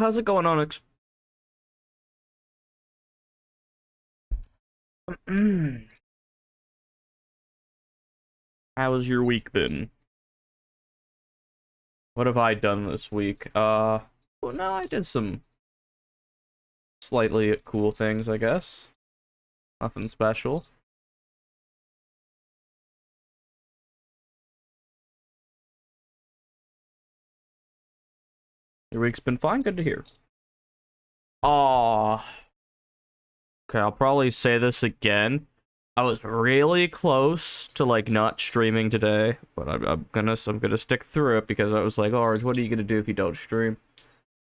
how's it going, Onyx? How's your week been? What have I done this week? Well, no, I did some slightly cool things, I guess. Nothing special. Your week's been fine? Good to hear. Aw. Okay, I'll probably say this again. I was really close to like not streaming today, but I'm gonna stick through it because I was like, oh, what are you gonna do if you don't stream?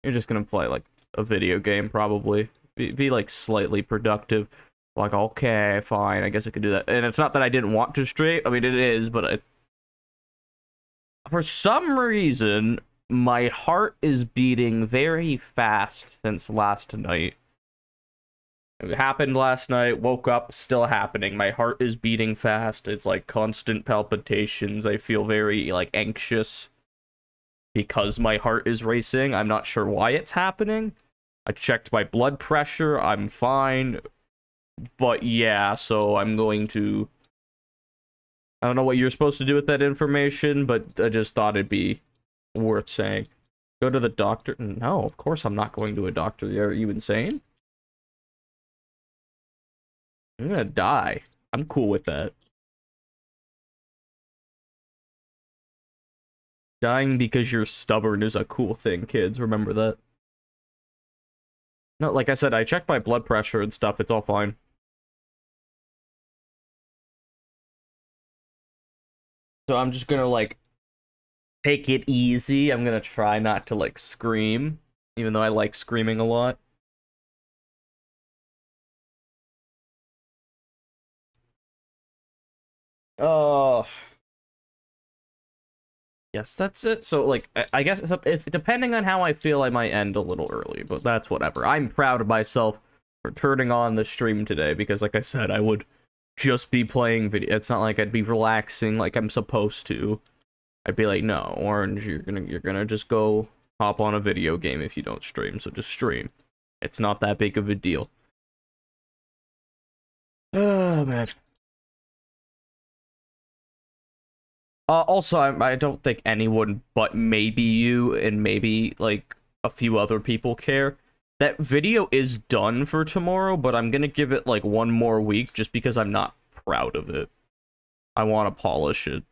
You're just gonna play like a video game probably. Be like slightly productive. Like, okay, fine, I guess I could do that. And it's not that I didn't want to stream. I mean, it is, but for some reason, my heart is beating very fast since last night. It happened last night, woke up, still happening. My heart is beating fast. It's like constant palpitations. I feel very like anxious because my heart is racing. I'm not sure why it's happening. I checked my blood pressure. I'm fine. But yeah, so I'm going to... I don't know what you're supposed to do with that information, but I just thought it'd be worth saying. Go to the doctor? No, of course I'm not going to a doctor. Are you insane? I'm gonna die. I'm cool with that. Dying because you're stubborn is a cool thing, kids. Remember that. No, like I said, I checked my blood pressure and stuff. It's all fine. So I'm just gonna, like, take it easy. I'm gonna try not to, like, scream. Even though I like screaming a lot. Oh... Yes, that's it. So, like, I guess if depending on how I feel, I might end a little early, but that's whatever. I'm proud of myself for turning on the stream today because, like I said, I would just be playing video. It's not like I'd be relaxing like I'm supposed to. I'd be like, no, Orange, you're gonna just go hop on a video game if you don't stream. So just stream. It's not that big of a deal. Oh man. Also, I don't think anyone but maybe you and maybe, like, a few other people care. That video is done for tomorrow, but I'm gonna give it, like, one more week just because I'm not proud of it. I want to polish it.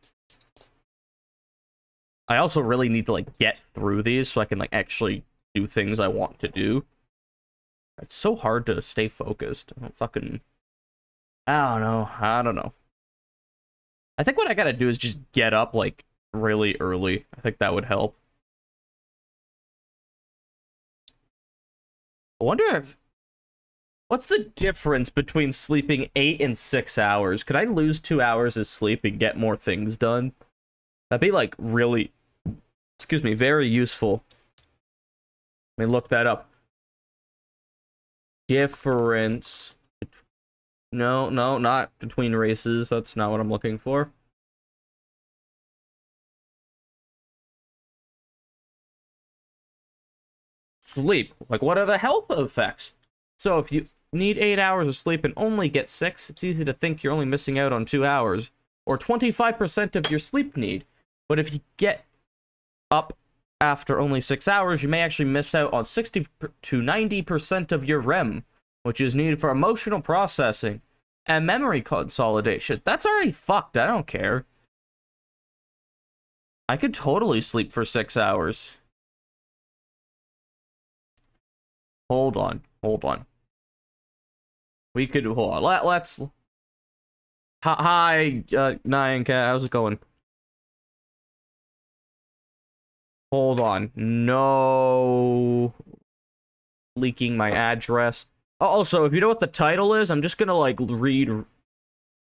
I also really need to, like, get through these so I can, like, actually do things I want to do. It's so hard to stay focused. I don't know. I think what I gotta do is just get up, like, really early. I think that would help. I wonder if... What's the difference between sleeping 8 and 6 hours? Could I lose 2 hours of sleep and get more things done? That'd be, like, really... Excuse me, very useful. Let me look that up. Difference... No, not between races. That's not what I'm looking for. Sleep. Like, what are the health effects? So if you need 8 hours of sleep and only get 6, it's easy to think you're only missing out on 2 hours, or 25% of your sleep need. But if you get up after only 6 hours, you may actually miss out on 60 to 90% of your REM, which is needed for emotional processing and memory consolidation. That's already fucked. I don't care. I could totally sleep for 6 hours. Hold on. We could, hold on. Let's... Hi, Nyan Cat, how's it going? Hold on. No... Leaking my address. Also, if you know what the title is, I'm just gonna, like, read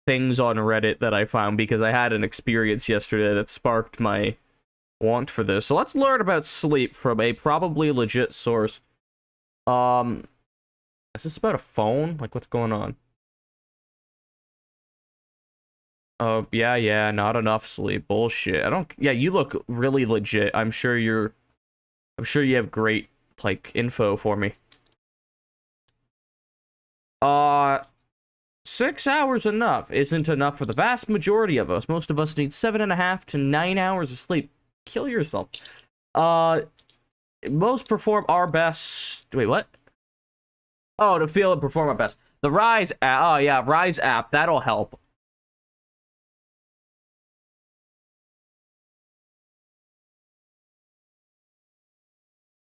things on Reddit that I found because I had an experience yesterday that sparked my want for this. So let's learn about sleep from a probably legit source. Is this about a phone? Like, what's going on? Oh, yeah, not enough sleep. Bullshit. Yeah, you look really legit. I'm sure you have great like, info for me. 6 hours isn't enough for the vast majority of us. Most of us need 7.5 to 9 hours of sleep. Kill yourself. Most perform our best. Wait, what? Oh, to feel and perform our best. The Rise app. Oh, yeah, Rise app. That'll help.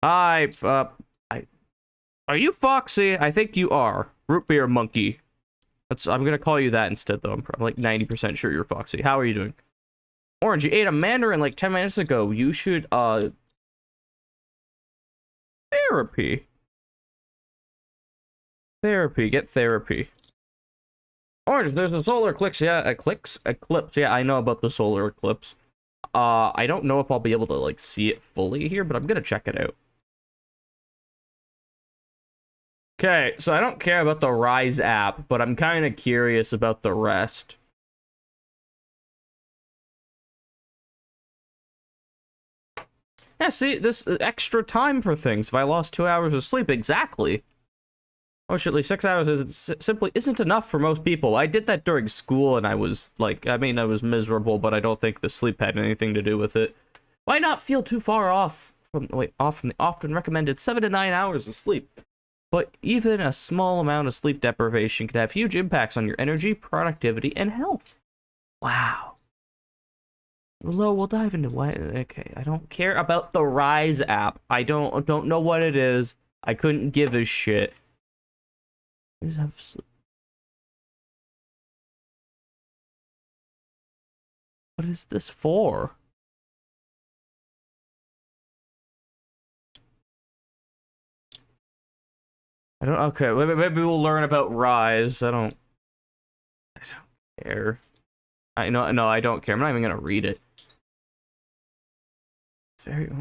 Hi, are you Foxy? I think you are. Root beer monkey. I'm gonna call you that instead, though. I'm like 90% sure you're Foxy. How are you doing? Orange, you ate a mandarin like 10 minutes ago. You should, therapy. Get therapy. Orange, there's a solar eclipse. Yeah, eclipse. Yeah, I know about the solar eclipse. I don't know if I'll be able to, like, see it fully here, but I'm gonna check it out. Okay, so I don't care about the Rise app, but I'm kind of curious about the rest. Yeah, see, this extra time for things. If I lost 2 hours of sleep, exactly. Unfortunately, 6 hours simply isn't enough for most people. I did that during school, and I was, like, I mean, I was miserable, but I don't think the sleep had anything to do with it. Why not feel too far off from the often recommended 7 to 9 hours of sleep? But even a small amount of sleep deprivation can have huge impacts on your energy, productivity, and health. Wow. Well, we'll dive into what. Okay, I don't care about the Rise app. I don't know what it is. I couldn't give a shit. What is this for? I don't. Okay, maybe we'll learn about Rise. I don't care. No, I don't care. I'm not even gonna read it. It's very.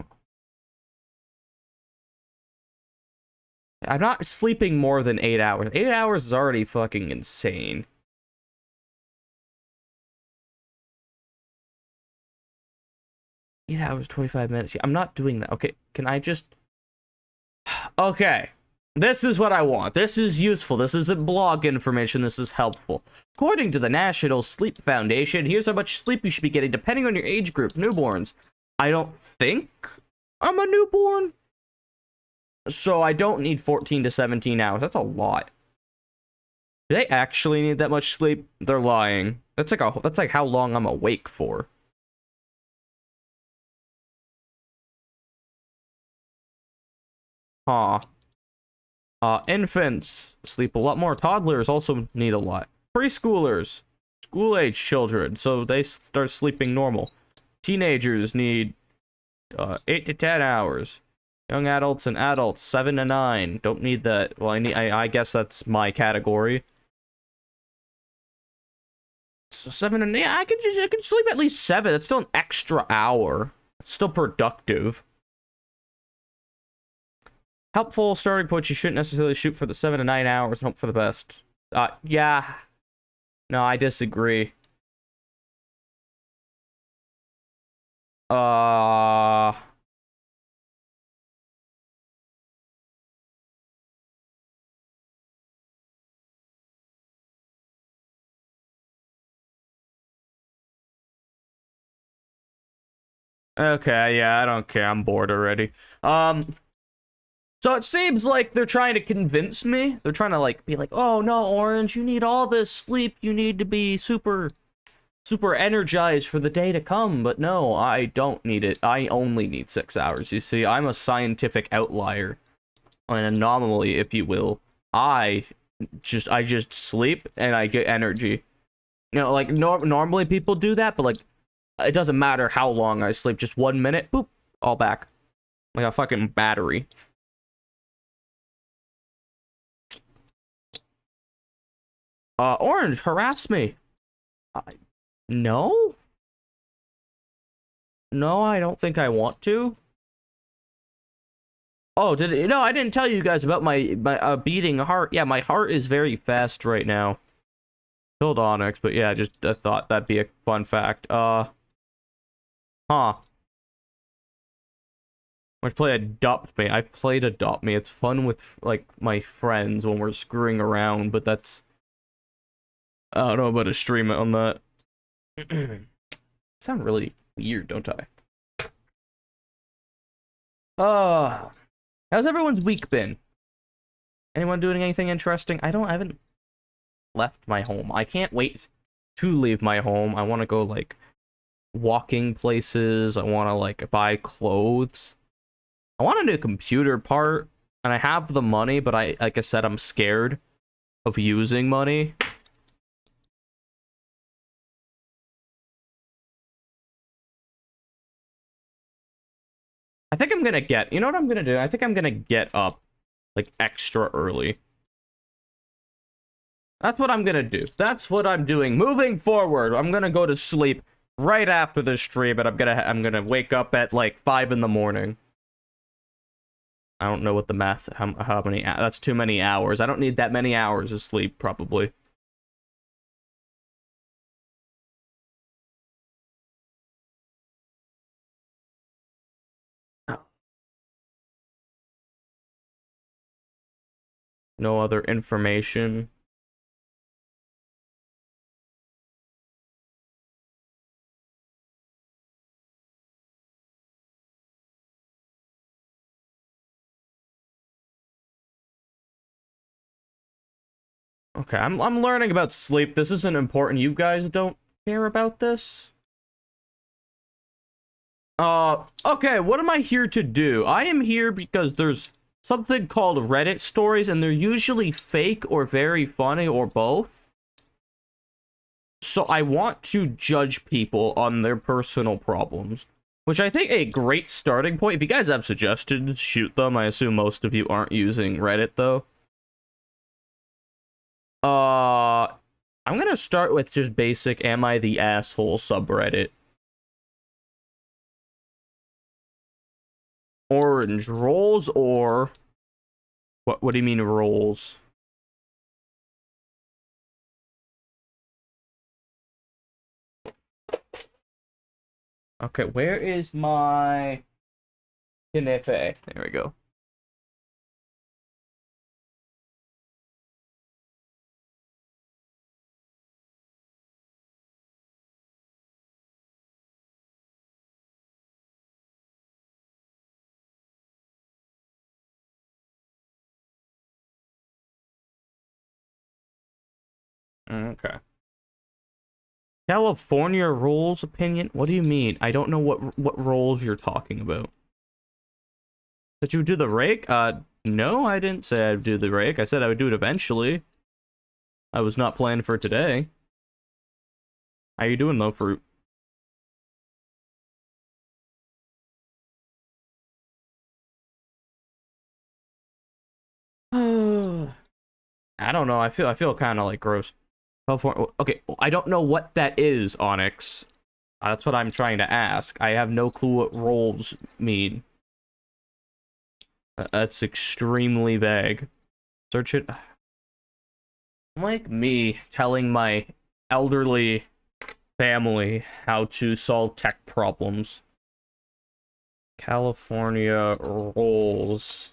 I'm not sleeping more than 8 hours. 8 hours is already fucking insane. Eight hours, 25 minutes. I'm not doing that. Okay, can I just... Okay, this is what I want. This is useful. This isn't blog information. This is helpful. According to the National Sleep Foundation, here's how much sleep you should be getting depending on your age group. Newborns. I don't think I'm a newborn. So I don't need 14 to 17 hours. That's a lot. Do they actually need that much sleep? They're lying. That's like how long I'm awake for. Huh. Infants sleep a lot more. Toddlers also need a lot. Preschoolers, school-age children, so they start sleeping normal. Teenagers need 8 to 10 hours. Young adults and adults 7 to 9. Don't need that. Well, I guess that's my category. So 7 and yeah, I can sleep at least 7. That's still an extra hour. It's still productive. Helpful starting point. You shouldn't necessarily shoot for the 7 to 9 hours and hope for the best. Yeah. No, I disagree. Okay, yeah, I don't care. I'm bored already. So it seems like they're trying to convince me. They're trying to, like, be like, oh, no, Orange, you need all this sleep. You need to be super energized for the day to come. But no, I don't need it. I only need 6 hours. You see, I'm a scientific outlier. An anomaly, if you will. I just sleep and I get energy. You know, like, normally people do that, but, like, it doesn't matter how long I sleep. Just 1 minute, boop, all back. Like a fucking battery. Orange, harass me. No? No, I don't think I want to. Oh, no, I didn't tell you guys about my beating heart. Yeah, my heart is very fast right now. Killed Onyx, but yeah, just I thought that'd be a fun fact. Huh. Let's play Adopt Me. I've played Adopt Me. It's fun with, like, my friends when we're screwing around, but that's... I don't know about to stream it on that. Sound really weird, don't I? How's everyone's week been? Anyone doing anything interesting? I haven't left my home. I can't wait to leave my home. I want to go, like, walking places. I want to, like, buy clothes. I want a new computer part, and I have the money, but like I said, I'm scared of using money. I think I'm gonna get, you know what I'm gonna do? I think I'm gonna get up, like, extra early. That's what I'm gonna do. That's what I'm doing. Moving forward, I'm gonna go to sleep right after this stream, and I'm gonna wake up at, like, 5 in the morning. I don't know what the math, how many, that's too many hours. I don't need that many hours of sleep, probably. No other information. Okay, I'm learning about sleep. This isn't important. You guys don't care about this? Okay, what am I here to do? I am here because there's something called Reddit stories, and they're usually fake or very funny or both. So I want to judge people on their personal problems, which I think a great starting point. If you guys have suggestions, shoot them. I assume most of you aren't using Reddit, though. I'm gonna start with just basic Am I the Asshole subreddit. Orange rolls or... What do you mean rolls? Okay, where is my... Kinefe? There we go. Okay. California rules opinion? What do you mean? I don't know what roles you're talking about. Did you do the rake? No, I didn't say I'd do the rake. I said I would do it eventually. I was not planning for today. How you doing, though, Fruit? I don't know. I feel kind of like gross. California. Okay, I don't know what that is, Onyx. That's what I'm trying to ask. I have no clue what roles mean. That's extremely vague. Search it. Like me telling my elderly family how to solve tech problems. California roles.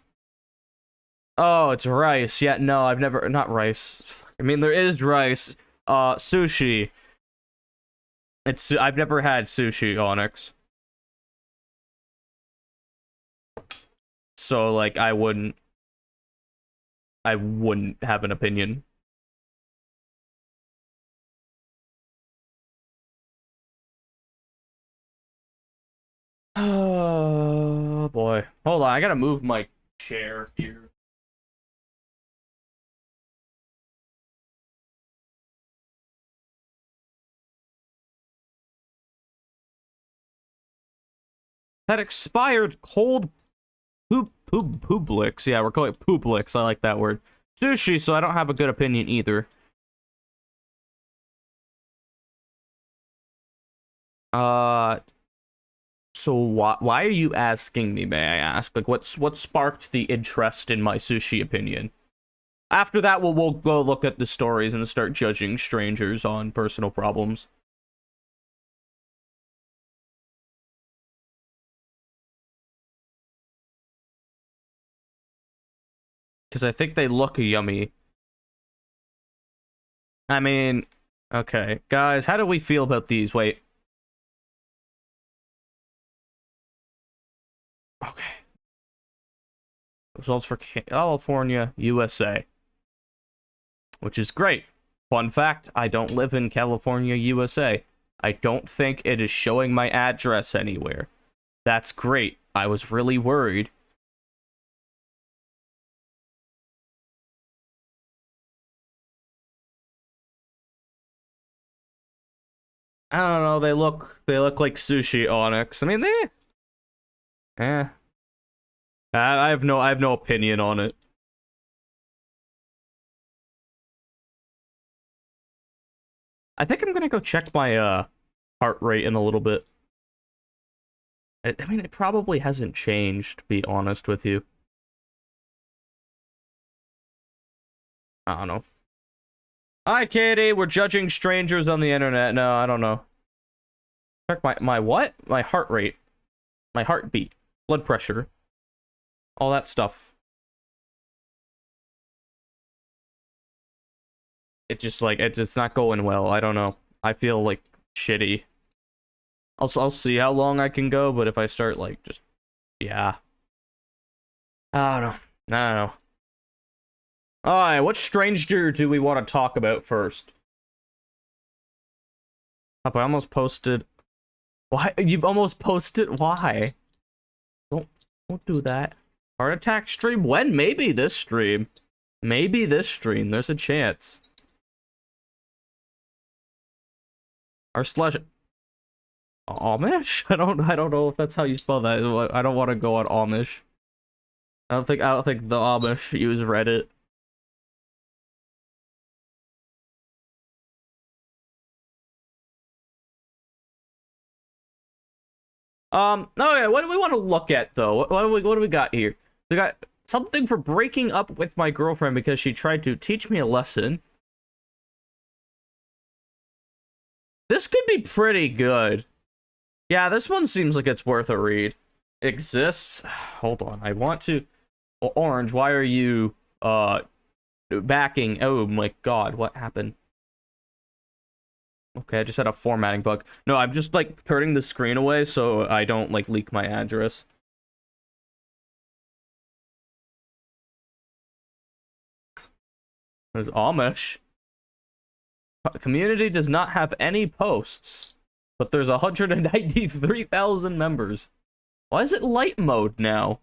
Oh, it's rice. Yeah, no, I've never... Not rice. I mean, there is rice. Sushi. I've never had sushi, Onyx. So, like, I wouldn't have an opinion. Oh, boy. Hold on, I gotta move my chair here. That expired cold Publix. Yeah, we're calling it Publix. I like that word. Sushi, so I don't have a good opinion either. So why are you asking me, may I ask? Like, what sparked the interest in my sushi opinion? After that, we'll go look at the stories and start judging strangers on personal problems. because I think they look yummy. I mean, okay, guys, how do we feel about these? Wait. Okay. Results for California, USA. Which is great. Fun fact, I don't live in California, USA. I don't think it is showing my address anywhere. That's great. I was really worried. I don't know, they look like sushi Onyx. I mean, I have no opinion on it. I think I'm gonna go check my heart rate in a little bit. I mean, it probably hasn't changed, to be honest with you. I don't know. Hi, Katie. We're judging strangers on the internet. No, I don't know. Check my what? My heart rate. My heartbeat. Blood pressure. All that stuff. It's just not going well. I don't know. I feel like shitty. I'll see how long I can go, but if I start like just yeah. I don't know. I don't know. Alright, what stranger do we want to talk about first? Oh, I almost posted. Why? You've almost posted? Why? Don't do that. Heart attack stream? When? Maybe this stream. Maybe this stream. There's a chance. R slash Amish? I don't know if that's how you spell that. I don't want to go on Amish. I don't think the Amish use Reddit. Okay, what do we want to look at though? What do we got here? We got something for breaking up with my girlfriend because she tried to teach me a lesson. This could be pretty good. Yeah, this one seems like it's worth a read. Exists. Hold on. I want to Orange, why are you backing? Oh my god, what happened? Okay, I just had a formatting bug. No, I'm just like turning the screen away so I don't like leak my address. There's Amish. Community does not have any posts, but there's 193,000 members. Why is it light mode now?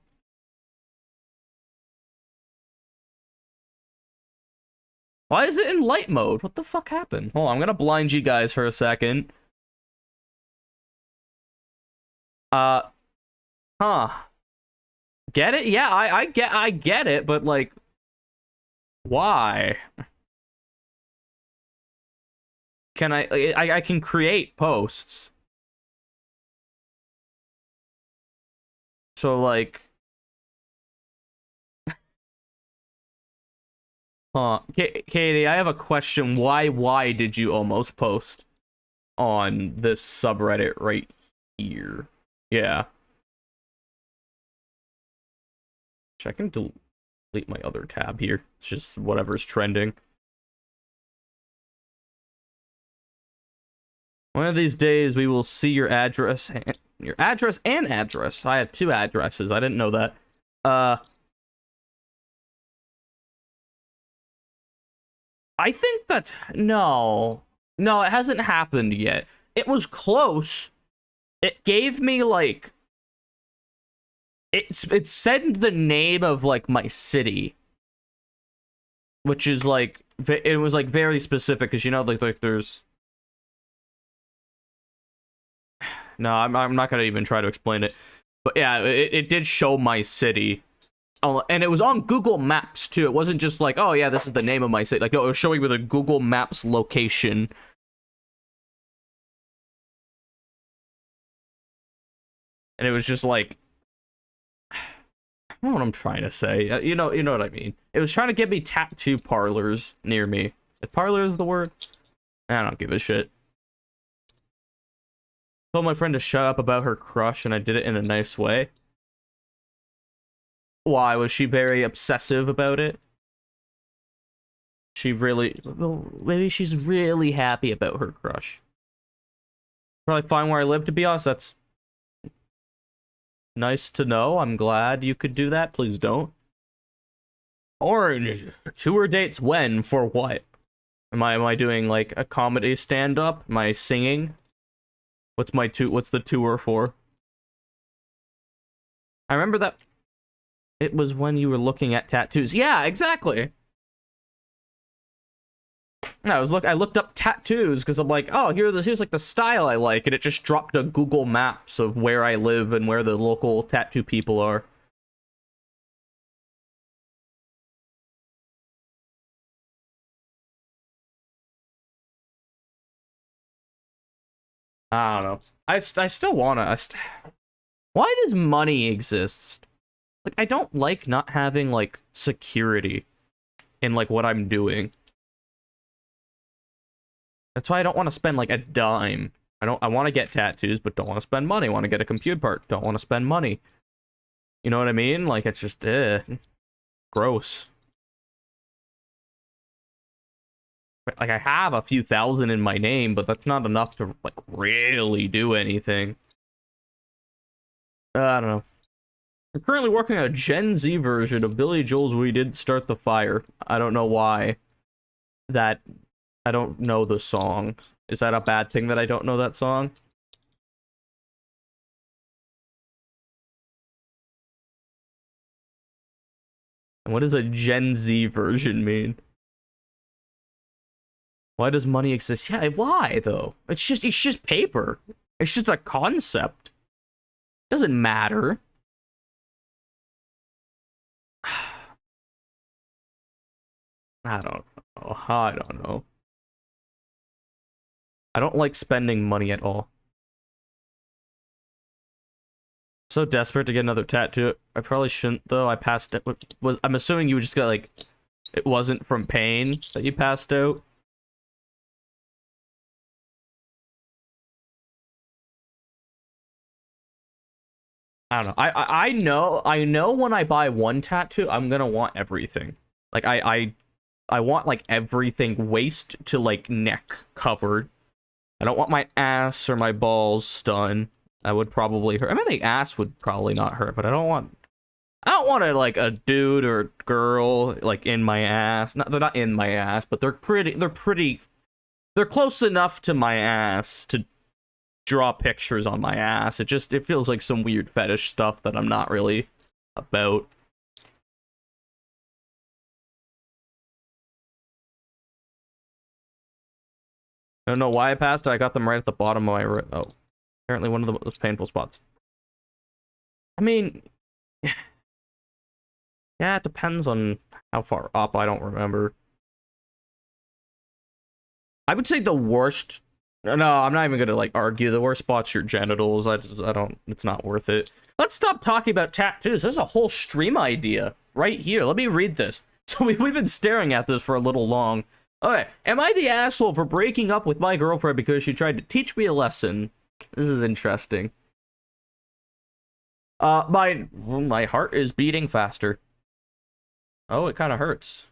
Why is it in light mode? What the fuck happened? Hold on, I'm gonna blind you guys for a second. Huh. Get it? Yeah, I get it, but like, why? Can I can create posts. So like, huh? Katie, I have a question. Why did you almost post on this subreddit right here? Yeah. I can delete my other tab here. It's just whatever's trending. One of these days we will see your address and address. I have two addresses. I didn't know that. I think that's no, it hasn't happened yet. It was close. It gave me like it said the name of like my city, which is like it was like very specific because you know like there's no, I'm not gonna even try to explain it, but yeah, it did show my city. Oh, and it was on Google Maps too. It wasn't just like, oh yeah, this is the name of my city. Like, no, it was showing me the Google Maps location. And it was just like, I don't know what I'm trying to say. You know what I mean. It was trying to get me tattoo parlors near me. If parlor is the word, I don't give a shit. Told my friend to shut up about her crush, and I did it in a nice way. Why? Was she very obsessive about it? She really... Well, maybe she's really happy about her crush. Probably fine where I live, to be honest. That's nice to know. I'm glad you could do that. Please don't. Orange. Tour dates when? For what? Am I doing, like, a comedy stand-up? Am I singing? What's the tour for? I remember that it was when you were looking at tattoos. Yeah, exactly. I looked up tattoos because I'm like, oh, here's like the style I like, and it just dropped a Google Maps of where I live and where the local tattoo people are. I don't know. I still wanna. Why does money exist? Like, I don't like not having, like, security in, like, what I'm doing. That's why I don't want to spend, like, a dime. I want to get tattoos, but don't want to spend money. Want to get a compute part, don't want to spend money. You know what I mean? Like, it's just, gross. Like, I have a few thousand in my name, but that's not enough to, like, really do anything. I don't know. We're currently working on a Gen Z version of Billy Joel's We Did Start the Fire. I don't know why. I don't know the song. Is that a bad thing that I don't know that song? And what does a Gen Z version mean? Why does money exist? Yeah, why though? It's just paper. It's just a concept. Doesn't matter. I don't know. I don't know. I don't like spending money at all. So desperate to get another tattoo. I probably shouldn't though. I passed it. I'm assuming you just got like, it wasn't from pain that you passed out. I don't know. I know when I buy one tattoo, I'm gonna want everything. Like I want like everything waist to like neck covered. I don't want my ass or my balls done. That would probably hurt. I mean, the ass would probably not hurt, but I don't want it like a dude or girl like in my ass. They're not in my ass, but they're close enough to my ass to draw pictures on my ass. It feels like some weird fetish stuff that I'm not really about. I don't know why I passed it. I got them right at the bottom of my oh, apparently one of the most painful spots. I mean, yeah, it depends on how far up. I don't remember. I would say the worst. No, I'm not even gonna like argue. The worst spot's your genitals. I don't. It's not worth it. Let's stop talking about tattoos. There's a whole stream idea right here. Let me read this. So we've been staring at this for a little long. Okay, am I the asshole for breaking up with my girlfriend because she tried to teach me a lesson? This is interesting. My heart is beating faster. Oh, it kind of hurts.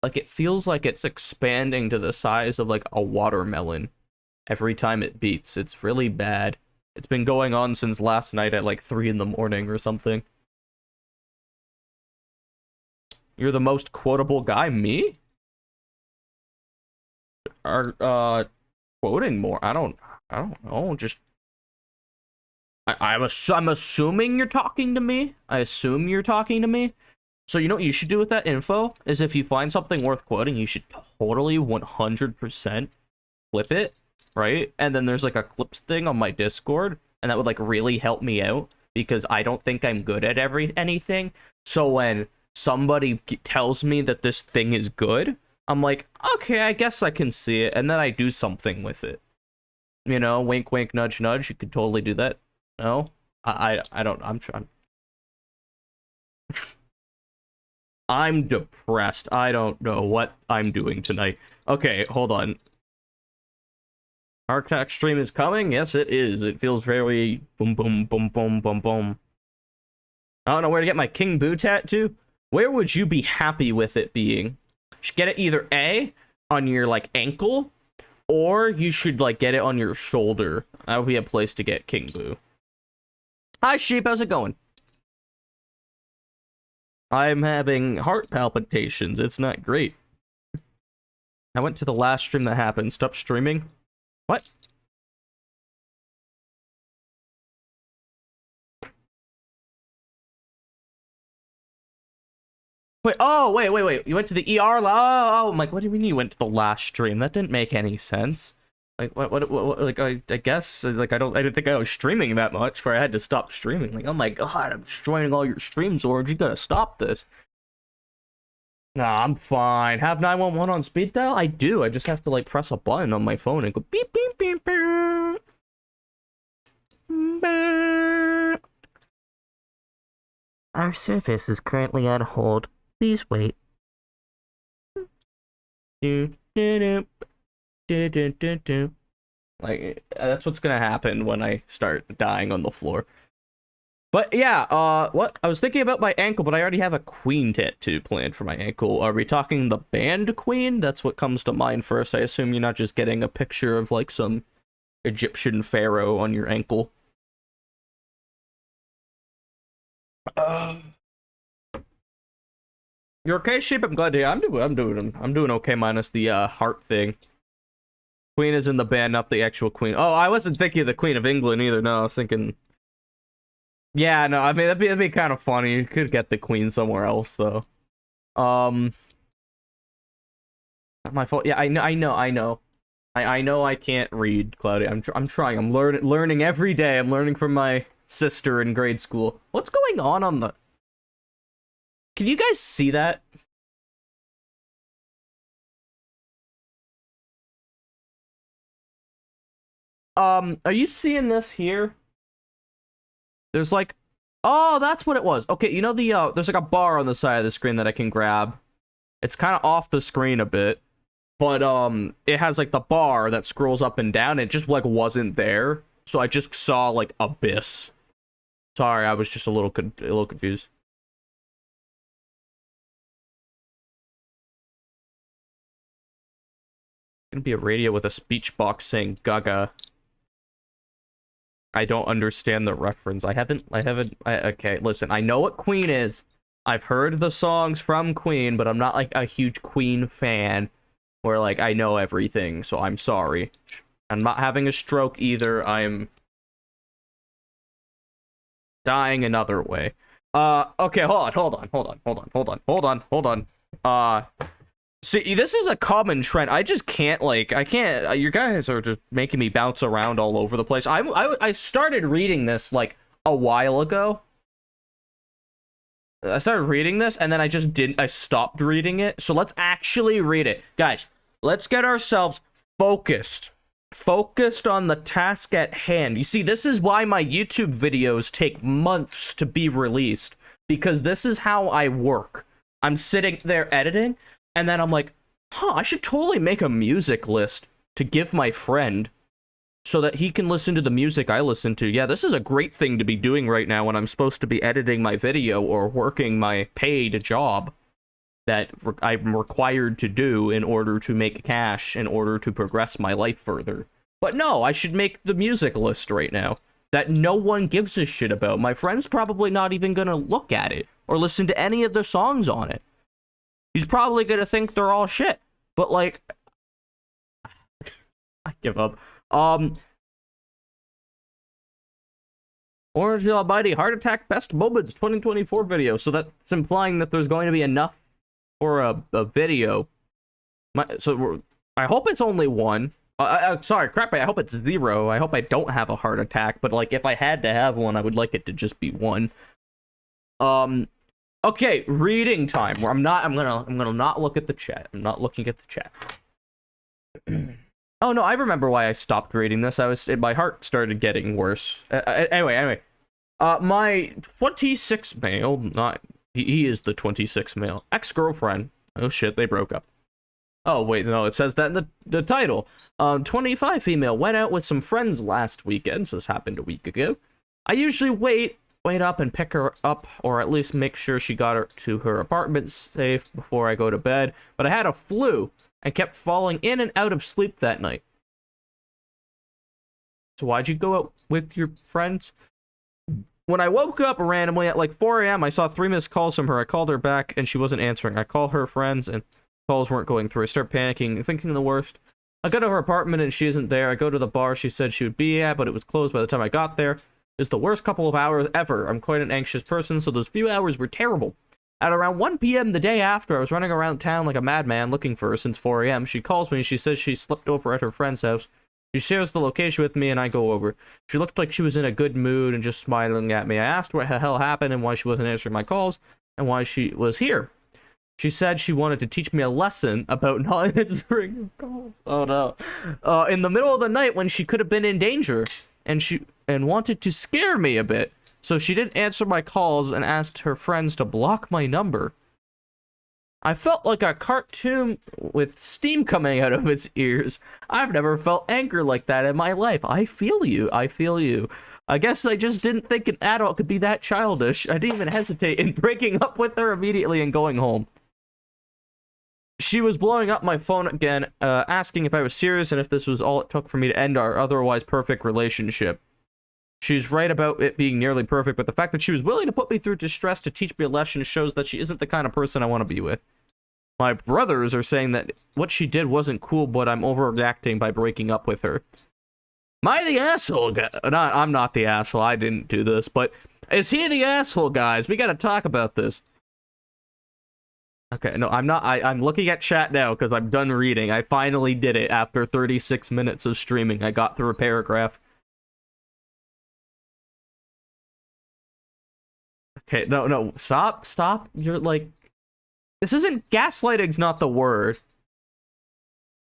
Like, it feels like it's expanding to the size of, like, a watermelon every time it beats. It's really bad. It's been going on since last night at, like, 3 in the morning or something. You're the most quotable guy? Me? Are, quoting more? I don't know, just... I'm assuming you're talking to me? I assume you're talking to me? So you know what you should do with that info? Is if you find something worth quoting, you should totally 100% clip it, right? And then there's like a clips thing on my Discord, and that would like really help me out because I don't think I'm good at anything. So when somebody tells me that this thing is good, I'm like, okay, I guess I can see it, and then I do something with it. You know, wink, wink, nudge, nudge. You could totally do that. No, I don't. I'm trying. I'm depressed. I don't know what I'm doing tonight. Okay, hold on. Heart attack stream is coming. Yes, it is. It feels very boom, boom, boom, boom, boom, boom. I don't know where to get my King Boo tattoo. Where would you be happy with it being? You should get it either A, on your, like, ankle, or you should, like, get it on your shoulder. That would be a place to get King Boo. Hi, sheep. How's it going? I'm having heart palpitations. It's not great. I went to the last stream that happened. Stop streaming. What? Wait, oh, wait. You went to the ER? Oh, I'm like, what do you mean you went to the last stream? That didn't make any sense. Like, what like, I guess, like, I didn't think I was streaming that much where I had to stop streaming. Like, oh my god, I'm destroying all your streams, Orange. You gotta stop this. Nah, I'm fine. Have 911 on speed dial? I do. I just have to, like, press a button on my phone and go beep, beep, beep, beep. Beep. Our service is currently on hold. Please wait. Like, that's what's gonna happen when I start dying on the floor. But yeah, what? I was thinking about my ankle, but I already have a Queen tattoo planned for my ankle. Are we talking the band Queen? That's what comes to mind first. I assume you're not just getting a picture of, like, some Egyptian pharaoh on your ankle. You're okay, sheep? I'm glad to hear. I'm doing okay minus the heart thing. Queen is in the band, not the actual Queen. Oh, I wasn't thinking of the Queen of England either. No, I was thinking. Yeah, no, I mean that'd be kind of funny. You could get the Queen somewhere else though. Not my fault. Yeah, I know. I know I can't read, Claudia. I'm trying. I'm learning every day. I'm learning from my sister in grade school. What's going on the... Can you guys see that? Are you seeing this here? There's like... Oh, that's what it was. Okay, you know the, there's like a bar on the side of the screen that I can grab. It's kind of off the screen a bit. But, it has, like, the bar that scrolls up and down. It just, like, wasn't there. So I just saw, like, Abyss. Sorry, I was just a little confused. Gonna be a radio with a speech box saying Gaga. I don't understand the reference. Okay, listen, I know what Queen is. I've heard the songs from Queen, but I'm not, like, a huge Queen fan. Where, like, I know everything, so I'm sorry. I'm not having a stroke either. I'm dying another way. Okay, hold on. See, this is a common trend. I just can't, like, you guys are just making me bounce around all over the place. I started reading this, like, a while ago. I started reading this, and then I stopped reading it. So let's actually read it. Guys, let's get ourselves focused. Focused on the task at hand. You see, this is why my YouTube videos take months to be released. Because this is how I work. I'm sitting there editing, and then I'm like, I should totally make a music list to give my friend. So that he can listen to the music I listen to. Yeah, this is a great thing to be doing right now when I'm supposed to be editing my video or working my paid job that I'm required to do in order to make cash, in order to progress my life further. But no, I should make the music list right now that no one gives a shit about. My friend's probably not even gonna look at it or listen to any of the songs on it. He's probably gonna think they're all shit. But, like, I give up. Orange the Almighty Heart Attack Best Moments 2024 video. So that's implying that there's going to be enough for a video. I hope it's only one. Sorry, crap, I hope it's 0. I hope I don't have a heart attack, but, like, if I had to have one, I would like it to just be 1. Okay, reading time. Where I'm gonna not look at the chat. I'm not looking at the chat. Oh no, I remember why I stopped reading this. My heart started getting worse. Anyway. My 26 male, he is the 26 male ex-girlfriend. Oh shit, they broke up. Oh, wait, no, it says that in the title. 25 female went out with some friends last weekend, so this happened a week ago. I usually wait up and pick her up, or at least make sure she got her to her apartment safe before I go to bed, but I had a flu and kept falling in and out of sleep that night. So why'd you go out with your friends? When I woke up randomly at like 4 a.m., I saw 3 missed calls from her. I called her back, and she wasn't answering. I called her friends, and calls weren't going through. I start panicking, thinking the worst. I go to her apartment, and she isn't there. I go to the bar she said she would be at, but it was closed by the time I got there. It's the worst couple of hours ever. I'm quite an anxious person, so those few hours were terrible. At around 1 p.m. the day after, I was running around town like a madman looking for her since 4 a.m. She calls me, and she says she slept over at her friend's house. She shares the location with me, and I go over. She looked like she was in a good mood and just smiling at me. I asked what the hell happened and why she wasn't answering my calls and why she was here. She said she wanted to teach me a lesson about not answering calls. Oh no. In the middle of the night when she could have been in danger, and wanted to scare me a bit. So she didn't answer my calls and asked her friends to block my number. I felt like a cartoon with steam coming out of its ears. I've never felt anger like that in my life. I feel you. I feel you. I guess I just didn't think an adult could be that childish. I didn't even hesitate in breaking up with her immediately and going home. She was blowing up my phone again, asking if I was serious and if this was all it took for me to end our otherwise perfect relationship. She's right about it being nearly perfect, but the fact that she was willing to put me through distress to teach me a lesson shows that she isn't the kind of person I want to be with. My brothers are saying that what she did wasn't cool, but I'm overreacting by breaking up with her. Am I the asshole guy? No, I'm not the asshole. I didn't do this, but is he the asshole, guys? We gotta talk about this. Okay, no, I'm not. I'm looking at chat now because I'm done reading. I finally did it after 36 minutes of streaming. I got through a paragraph. Okay, no, stop. You're like, this isn't gaslighting's not the word.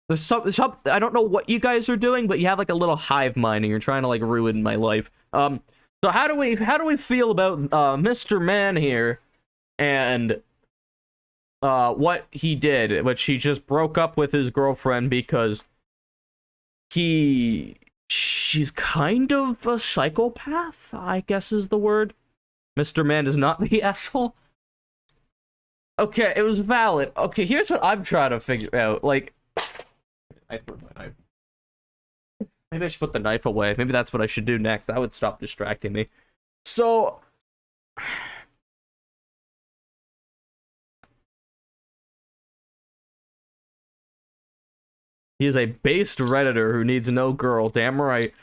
There's some, I don't know what you guys are doing, but you have like a little hive mind and you're trying to like ruin my life. So how do we feel about Mr. Man here and what he did, which he just broke up with his girlfriend because she's kind of a psychopath, I guess is the word. Mr. Man is not the asshole. Okay, it was valid. Okay, here's what I'm trying to figure out. Like, I threw my knife. Maybe I should put the knife away. Maybe that's what I should do next. That would stop distracting me. So, he is a based Redditor who needs no girl. Damn right.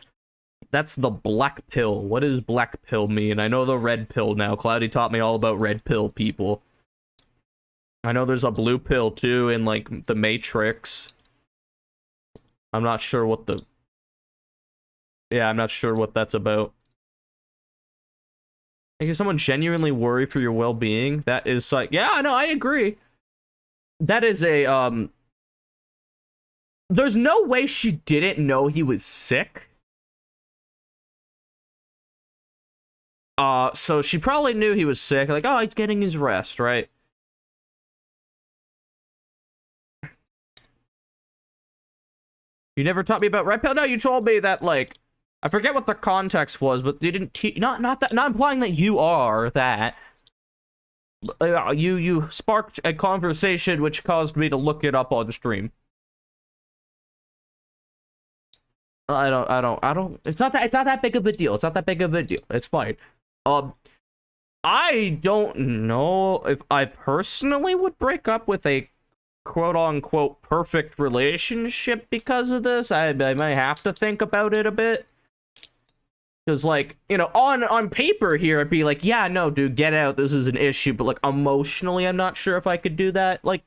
That's the black pill. What does black pill mean? I know the red pill now. Cloudy taught me all about red pill people. I know there's a blue pill too in like the Matrix. I'm not sure what the... Yeah, I'm not sure what that's about. Like, is someone genuinely worry for your well-being? That is like... Yeah, no, I agree. That is a, There's no way she didn't know he was sick. So she probably knew he was sick. Like, oh, he's getting his rest, right? You never taught me about red pill? No, you told me that, like, I forget what the context was, but you didn't teach, not implying that you are that. You sparked a conversation which caused me to look it up on the stream. I don't, it's not that big of a deal. It's not that big of a deal. It's fine. I don't know if I personally would break up with a quote-unquote perfect relationship because of this. I might have to think about it a bit. Because, like, you know, on paper here, I'd be like, yeah, no, dude, get out, this is an issue. But, like, emotionally, I'm not sure if I could do that, like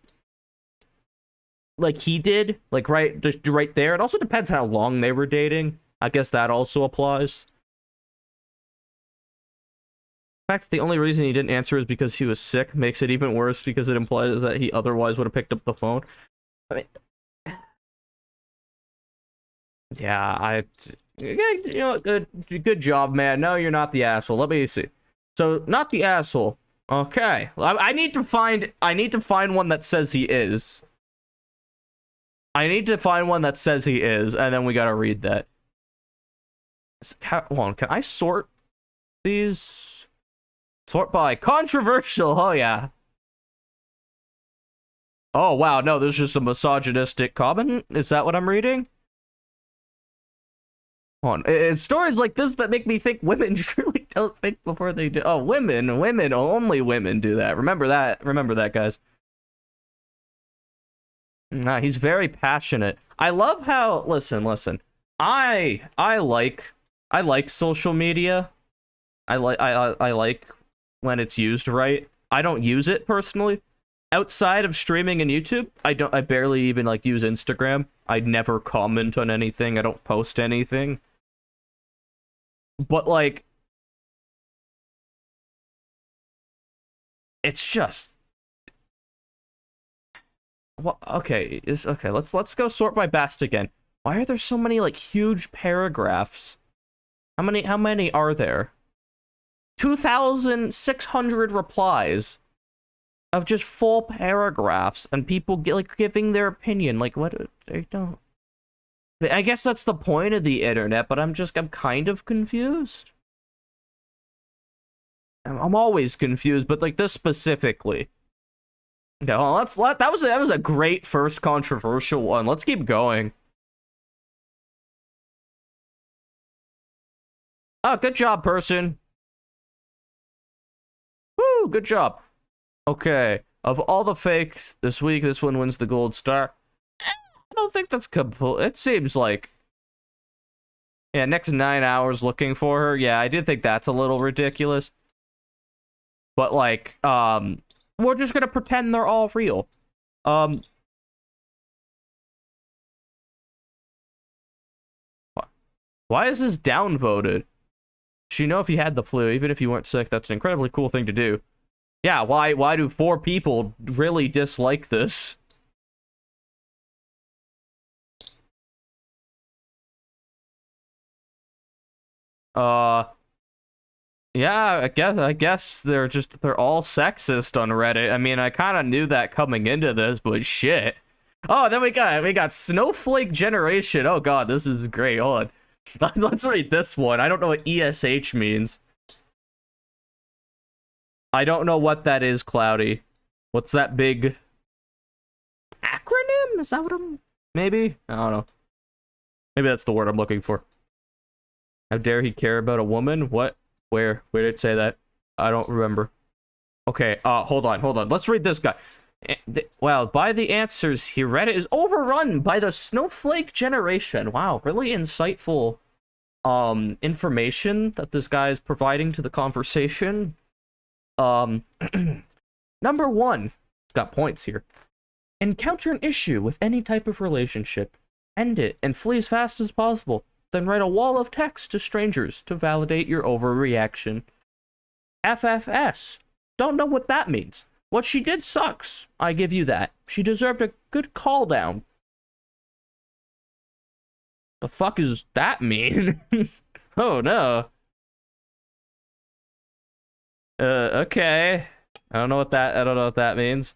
he did. Like, just right there. It also depends how long they were dating. I guess that also applies. The fact that the only reason he didn't answer is because he was sick makes it even worse because it implies that he otherwise would have picked up the phone. I mean, yeah, you know, good job, man. No, you're not the asshole. Let me see. So, not the asshole. Okay, I need to find one that says he is. I need to find one that says he is, and then we gotta read that. Hold on, can I sort these? Sort by controversial. Oh yeah. Oh wow, no, this is just a misogynistic comment. Is that what I'm reading? Hold on. It's stories like this that make me think women truly don't think before they do. Oh, women, only women do that. Remember that, guys. Nah, he's very passionate. I love how, listen. I like social media. I like when it's used right. I don't use it personally. Outside of streaming and YouTube, I barely even like use Instagram. I never comment on anything. I don't post anything. But like it's just well, okay, let's go sort by best again. Why are there so many like huge paragraphs? How many are there? 2,600 replies of just full paragraphs and people giving their opinion. Like, what? They don't. I guess that's the point of the internet, but I'm kind of confused. I'm always confused, but like this specifically. Okay, well, that was a great first controversial one. Let's keep going. Oh, good job, person. Woo, good job. Okay, of all the fakes this week, this one wins the gold star. I don't think that's complete. It seems like, yeah, next 9 hours looking for her. Yeah, I did think that's a little ridiculous. But like, we're just gonna pretend they're all real. Why is this downvoted? You know, if you had the flu, even if you weren't sick, that's an incredibly cool thing to do. Yeah, why do 4 people really dislike this? Yeah, I guess they're all sexist on Reddit. I mean, I kind of knew that coming into this, but shit. Oh, then we got Snowflake Generation. Oh god, this is great. Hold on. Let's read this one. I don't know what ESH means. I don't know what that is, Cloudy. What's that big acronym? Is that what I'm... Maybe? I don't know. Maybe that's the word I'm looking for. How dare he care about a woman? What? Where did it say that? I don't remember. Okay, hold on. Let's read this guy. Well, by the answers here, Reddit is overrun by the Snowflake Generation. Wow, really insightful information that this guy is providing to the conversation. Number 1, got points here. Encounter an issue with any type of relationship. End it and flee as fast as possible. Then write a wall of text to strangers to validate your overreaction. FFS. Don't know what that means. What she did sucks. I give you that. She deserved a good call down. The fuck does that mean? Oh no. Okay. I don't know what that means.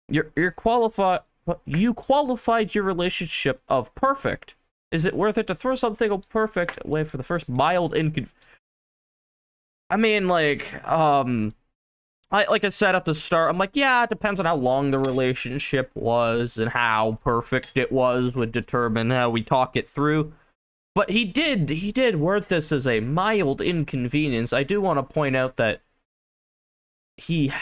You qualified your relationship of perfect. Is it worth it to throw something perfect away for the first mild inconvenience? I mean, like I said at the start, I'm like, yeah, it depends on how long the relationship was and how perfect it was would determine how we talk it through. But he did word this as a mild inconvenience. I do want to point out that he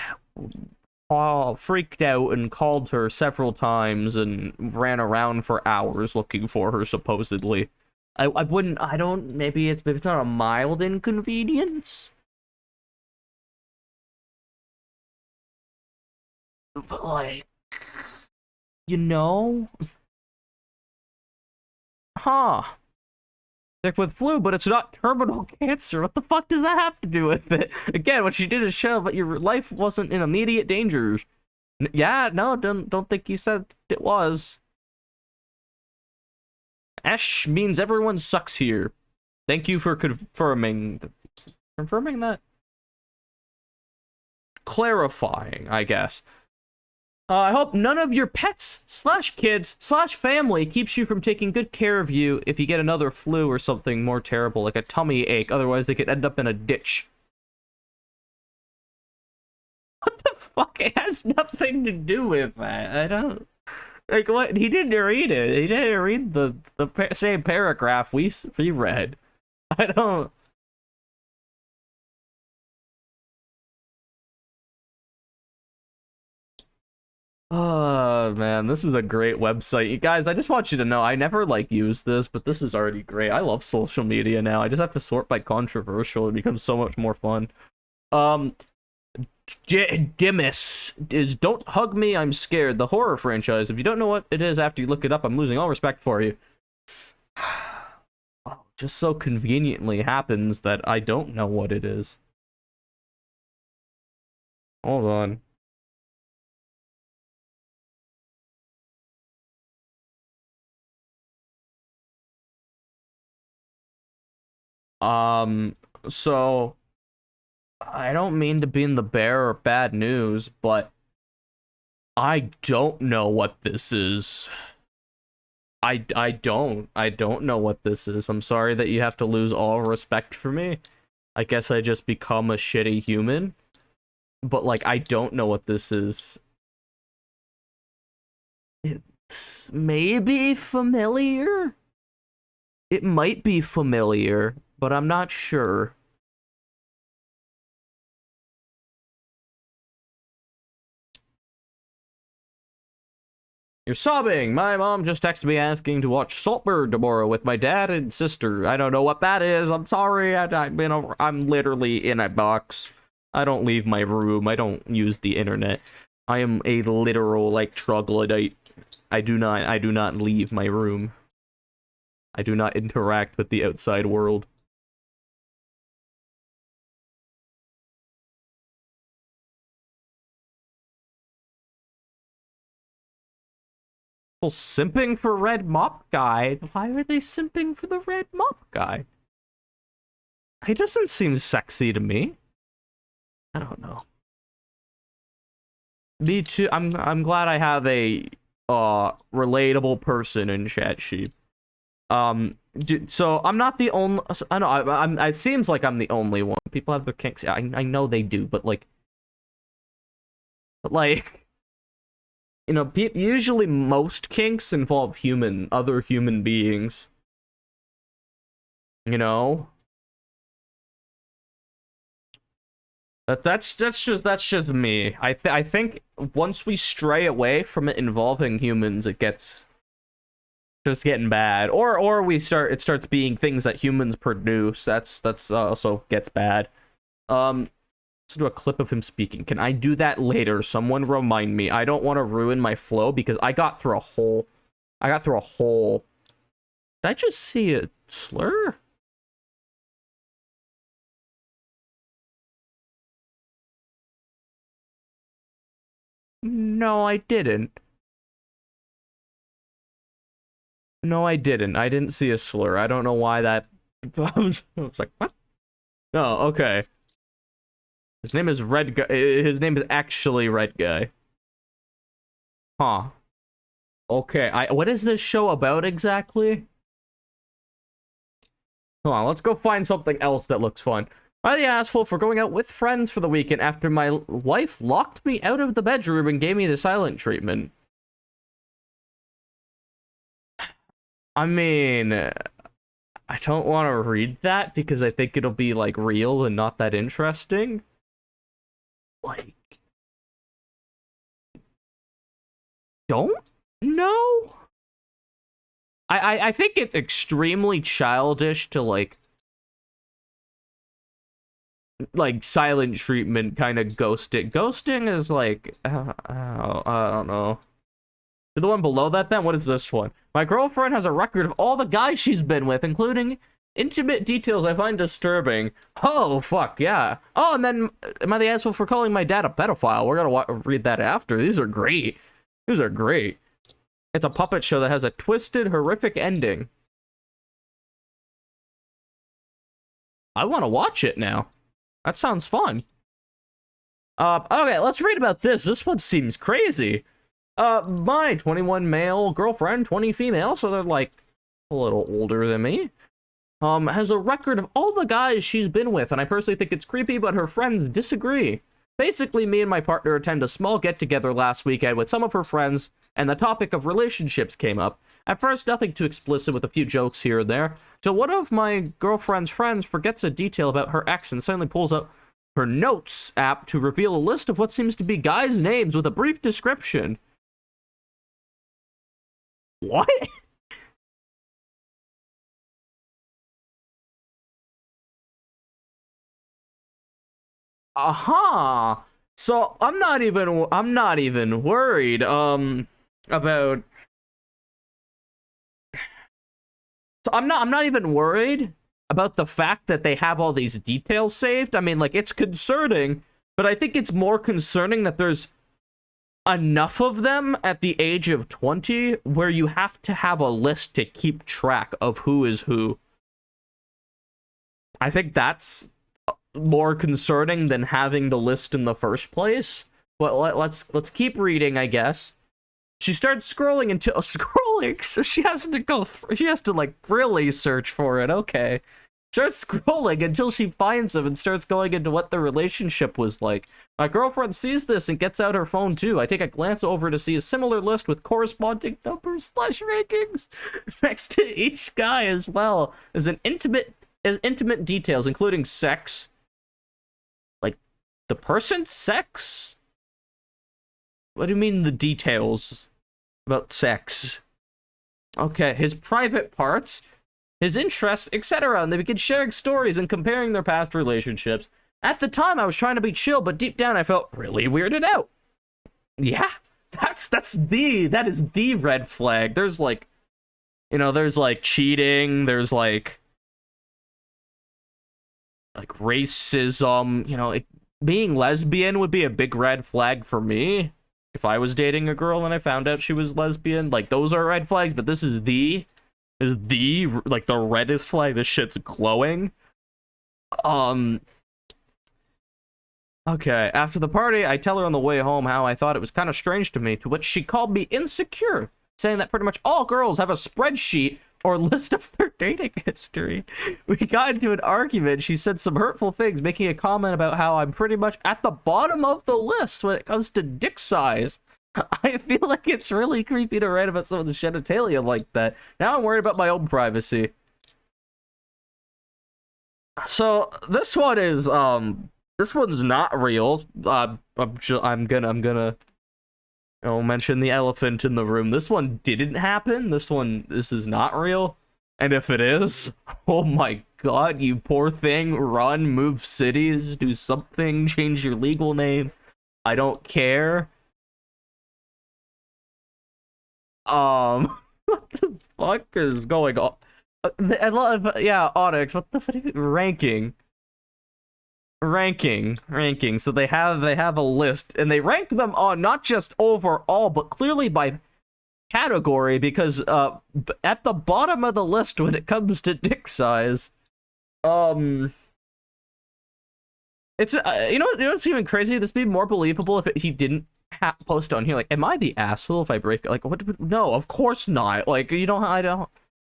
freaked out and called her several times and ran around for hours looking for her, supposedly. Maybe it's not a mild inconvenience. But like, you know? Huh. Sick with flu, but it's not terminal cancer. What the fuck does that have to do with it? Again, what she did is show that your life wasn't in immediate danger. Yeah, no, don't think he said it was. Ash means everyone sucks here. Thank you for confirming that. Clarifying, I guess. I hope none of your pets slash kids slash family keeps you from taking good care of you if you get another flu or something more terrible, like a tummy ache. Otherwise, they could end up in a ditch. What the fuck? It has nothing to do with that. I don't... Like, what? He didn't read it. He didn't read the same paragraph we read. I don't... Oh, man, this is a great website. You guys, I just want you to know, I never, like, use this, but this is already great. I love social media now. I just have to sort by controversial. It becomes so much more fun. Dimis is Don't Hug Me, I'm Scared, the horror franchise. If you don't know what it is after you look it up, I'm losing all respect for you. Oh, just so conveniently happens that I don't know what it is. Hold on. So I don't mean to be in the bearer of bad news, but I don't know what this is. I don't know what this is. I'm sorry that you have to lose all respect for me. I guess I just become a shitty human. But, like, I don't know what this is. It's maybe familiar? It might be familiar, but I'm not sure. You're sobbing! My mom just texted me asking to watch Saltburn tomorrow with my dad and sister. I don't know what that is. I'm sorry. I'm literally in a box. I don't leave my room. I don't use the internet. I am a literal, like, troglodyte. I do not leave my room. I do not interact with the outside world. People simping for Red Mop Guy? Why are they simping for the Red Mop Guy? He doesn't seem sexy to me. I don't know. Me too. I'm glad I have a relatable person in chat sheet. So I'm not the only. I know. I'm. It seems like I'm the only one. People have their kinks. I know they do, but like, you know, usually most kinks involve other human beings. You know. That's just me. I think once we stray away from it involving humans, it gets just getting bad. Or it starts being things that humans produce. That's also gets bad. Let's do a clip of him speaking. Can I do that later? Someone remind me. I don't want to ruin my flow because I got through a hole. Did I just see a slur? No, I didn't. No, I didn't. I didn't see a slur. I don't know why that... I was like, what? Oh, okay. His name is Red Guy. His name is actually Red Guy. Huh. Okay, what is this show about exactly? Hold on, let's go find something else that looks fun. Am I the asshole for going out with friends for the weekend after my wife locked me out of the bedroom and gave me the silent treatment? I mean, I don't want to read that because I think it'll be, like, real and not that interesting. Like, don't know? I think it's extremely childish to, like silent treatment kind of ghost it. Ghosting is like, I don't know. The one below that then? What is this one? My girlfriend has a record of all the guys she's been with, including intimate details I find disturbing. Oh, fuck, yeah. Oh, and then, am I the asshole for calling my dad a pedophile? We're gonna read that after. These are great. These are great. It's a puppet show that has a twisted, horrific ending. I want to watch it now. That sounds fun. Okay, let's read about this. This one seems crazy. My 21 male girlfriend, 20 female, so they're like a little older than me. Has a record of all the guys she's been with, and I personally think it's creepy, but her friends disagree. Basically, me and my partner attended a small get-together last weekend with some of her friends, and the topic of relationships came up. At first, nothing too explicit with a few jokes here and there, till one of my girlfriend's friends forgets a detail about her ex and suddenly pulls out her notes app to reveal a list of what seems to be guys' names with a brief description. What? Aha. So I'm not even worried about I'm not even worried about the fact that they have all these details saved. I mean, like, it's concerning, but I think it's more concerning that there's enough of them at the age of 20 where you have to have a list to keep track of who is who. I think that's more concerning than having the list in the first place. But let's keep reading, I guess. She starts scrolling until scrolling, so she has to go she has to like really search for it. Okay. Starts scrolling until she finds him and starts going into what the relationship was like. My girlfriend sees this and gets out her phone too. I take a glance over to see a similar list with corresponding numbers / rankings next to each guy, as well as intimate details, including sex. Like, the person's sex? What do you mean the details about sex? Okay, his private parts, his interests, etc. And they begin sharing stories and comparing their past relationships. At the time, I was trying to be chill, but deep down, I felt really weirded out. Yeah, that is the red flag. There's like, there's like cheating. There's like racism. Being lesbian would be a big red flag for me. If I was dating a girl and I found out she was lesbian, like, those are red flags, but this is the reddest flag. This shit's glowing. Okay, after the party, I tell her on the way home how I thought it was kind of strange to me, to which she called me insecure, saying that pretty much all girls have a spreadsheet or list of their dating history. We got into an argument. She said some hurtful things, making a comment about how I'm pretty much at the bottom of the list when it comes to dick size. I feel like it's really creepy to write about someone's genitalia like that. Now I'm worried about my own privacy. So this one's not real. I'm gonna mention the elephant in the room. This one didn't happen. This is not real. And if it is, oh my god, you poor thing. Run, move cities, do something, change your legal name. I don't care. What the fuck is going on? Yeah, Onyx, what the fuck are you ranking. So they have a list, and they rank them on not just overall, but clearly by category, because at the bottom of the list when it comes to dick size, it's what's even crazy? This would be more believable if he didn't post on here like, am I the asshole if I break, like, what? No, of course not. Like,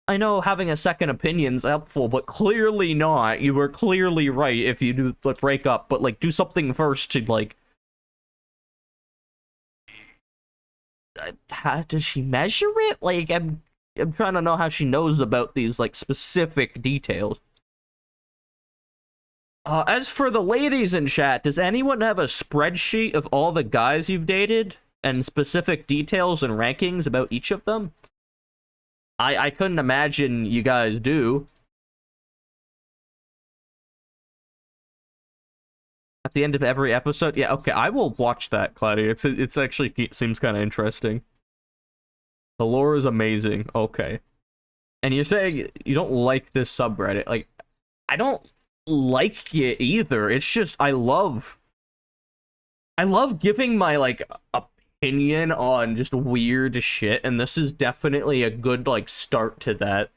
I know having a second opinion's helpful, but clearly not. You were clearly right if you do break up, but like, do something first to like. How does she measure it? Like, I'm trying to know how she knows about these like specific details. As for the ladies in chat, does anyone have a spreadsheet of all the guys you've dated and specific details and rankings about each of them? I couldn't imagine you guys do. At the end of every episode? Yeah, okay, I will watch that, Cloudy. It's actually seems kind of interesting. The lore is amazing. Okay. And you're saying you don't like this subreddit. Like, I don't like it either. It's just I love giving my like opinion on just weird shit, and this is definitely a good like start to that.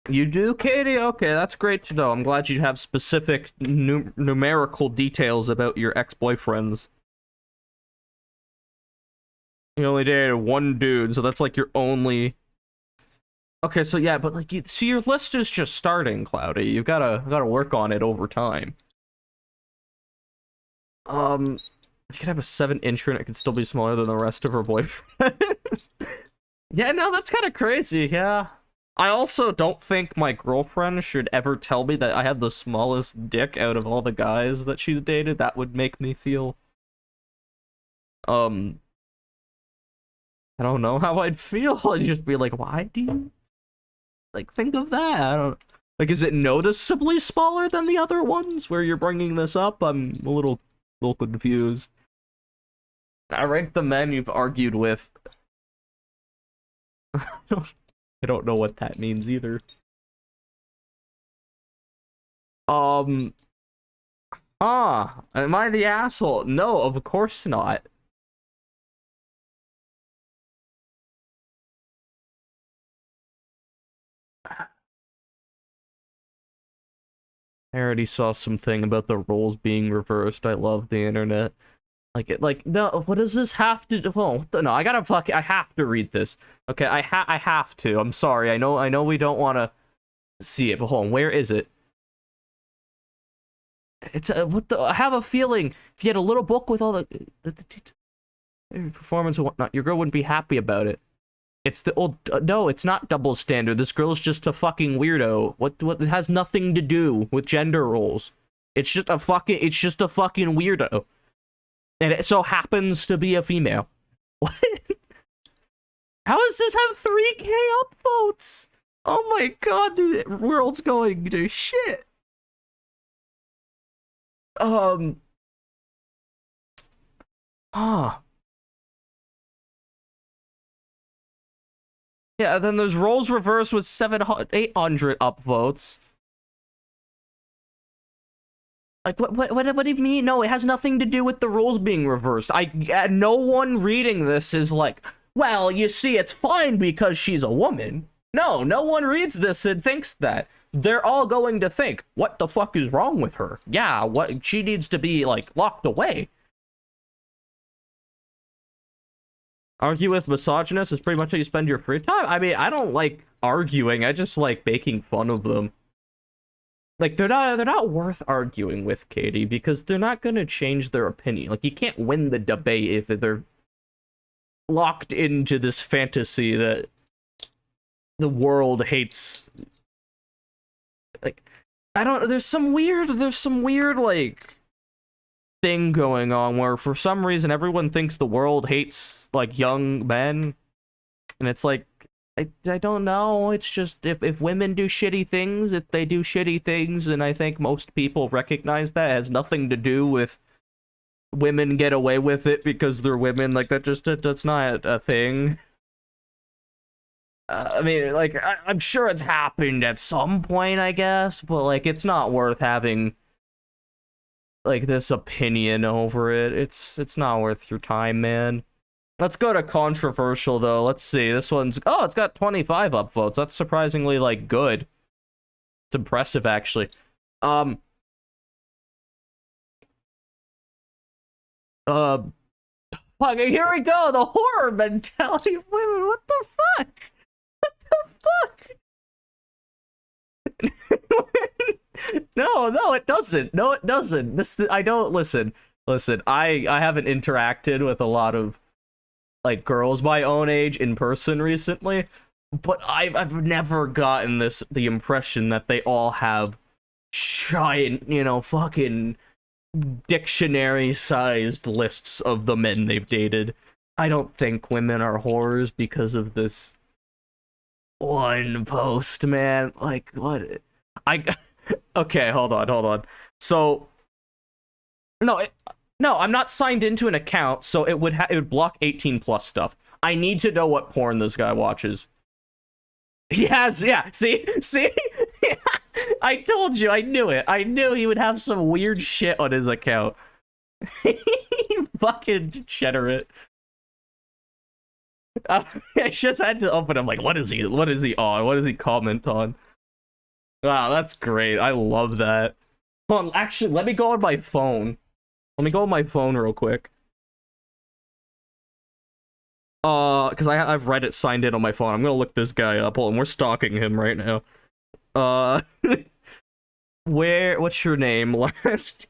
You do, Katie? Okay, that's great to know. I'm glad you have specific numerical details about your ex-boyfriends. You only dated one dude, so that's like your only... Okay, so yeah, but like, see, your list is just starting, Cloudy. You've gotta work on it over time. You could have a 7-incher and it could still be smaller than the rest of her boyfriend. Yeah, no, that's kind of crazy, yeah. I also don't think my girlfriend should ever tell me that I have the smallest dick out of all the guys that she's dated. That would make me feel... I don't know how I'd feel. I'd just be like, why do you... Like, think of that. I don't... Like, is it noticeably smaller than the other ones where you're bringing this up? I'm a little confused. I rank the men you've argued with. I don't know what that means either. Am I the asshole? No, of course not. I already saw something about the roles being reversed. I love the internet. Like, no, what does this have to do? Oh, no, I have to read this. Okay, I have to. I'm sorry. I know we don't want to see it, but hold on, where is it? It's I have a feeling if you had a little book with all the performance and whatnot, your girl wouldn't be happy about it. It's the old no, it's not double standard. This girl's just a fucking weirdo. What it has nothing to do with gender roles. It's just a fucking weirdo. And it so happens to be a female. What? How does this have 3K upvotes? Oh my god, the world's going to shit. Yeah, then there's roles reversed with 800 upvotes. Like, what do you mean? No, it has nothing to do with the rules being reversed. No one reading this is like, well, you see, it's fine because she's a woman. No one reads this and thinks that. They're all going to think, what the fuck is wrong with her? Yeah, she needs to be, like, locked away. Argue with misogynists is pretty much how you spend your free time. I mean, I don't like arguing. I just like making fun of them. Like, they're not worth arguing with, Katie, because they're not gonna change their opinion. Like, you can't win the debate if they're locked into this fantasy that the world hates. Like, I don't. There's some weird like thing going on where for some reason everyone thinks the world hates like young men, and it's like, I don't know. It's just if women do shitty things, if they do shitty things, and I think most people recognize that it has nothing to do with women get away with it because they're women. Like, that's not a thing. I mean, like, I'm sure it's happened at some point, I guess, but like, it's not worth having like this opinion over it. It's not worth your time, man. Let's go to controversial, though. Let's see. This one's... Oh, it's got 25 upvotes. That's surprisingly, like, good. It's impressive, actually. Fuck, here we go! The horror mentality of women! What the fuck? What the fuck? No, it doesn't. No, it doesn't. I don't... Listen. I haven't interacted with a lot of like girls my own age in person recently, but I've never gotten the impression that they all have giant, fucking dictionary-sized lists of the men they've dated. I don't think women are whores because of this one post, man. Like, what? Okay, hold on. So, no, I'm not signed into an account, so it would block 18+ stuff. I need to know what porn this guy watches. He has, yeah, see? Yeah. I told you, I knew it. I knew he would have some weird shit on his account. Fucking degenerate. I just had to open him, like, what is he on? What does he comment on? Wow, that's great. I love that. Hold on, actually, let me go on my phone. Let me go on my phone real quick. Because I've Reddit signed in on my phone. I'm gonna look this guy up. Hold on, we're stalking him right now. Uh, what's your name? Last.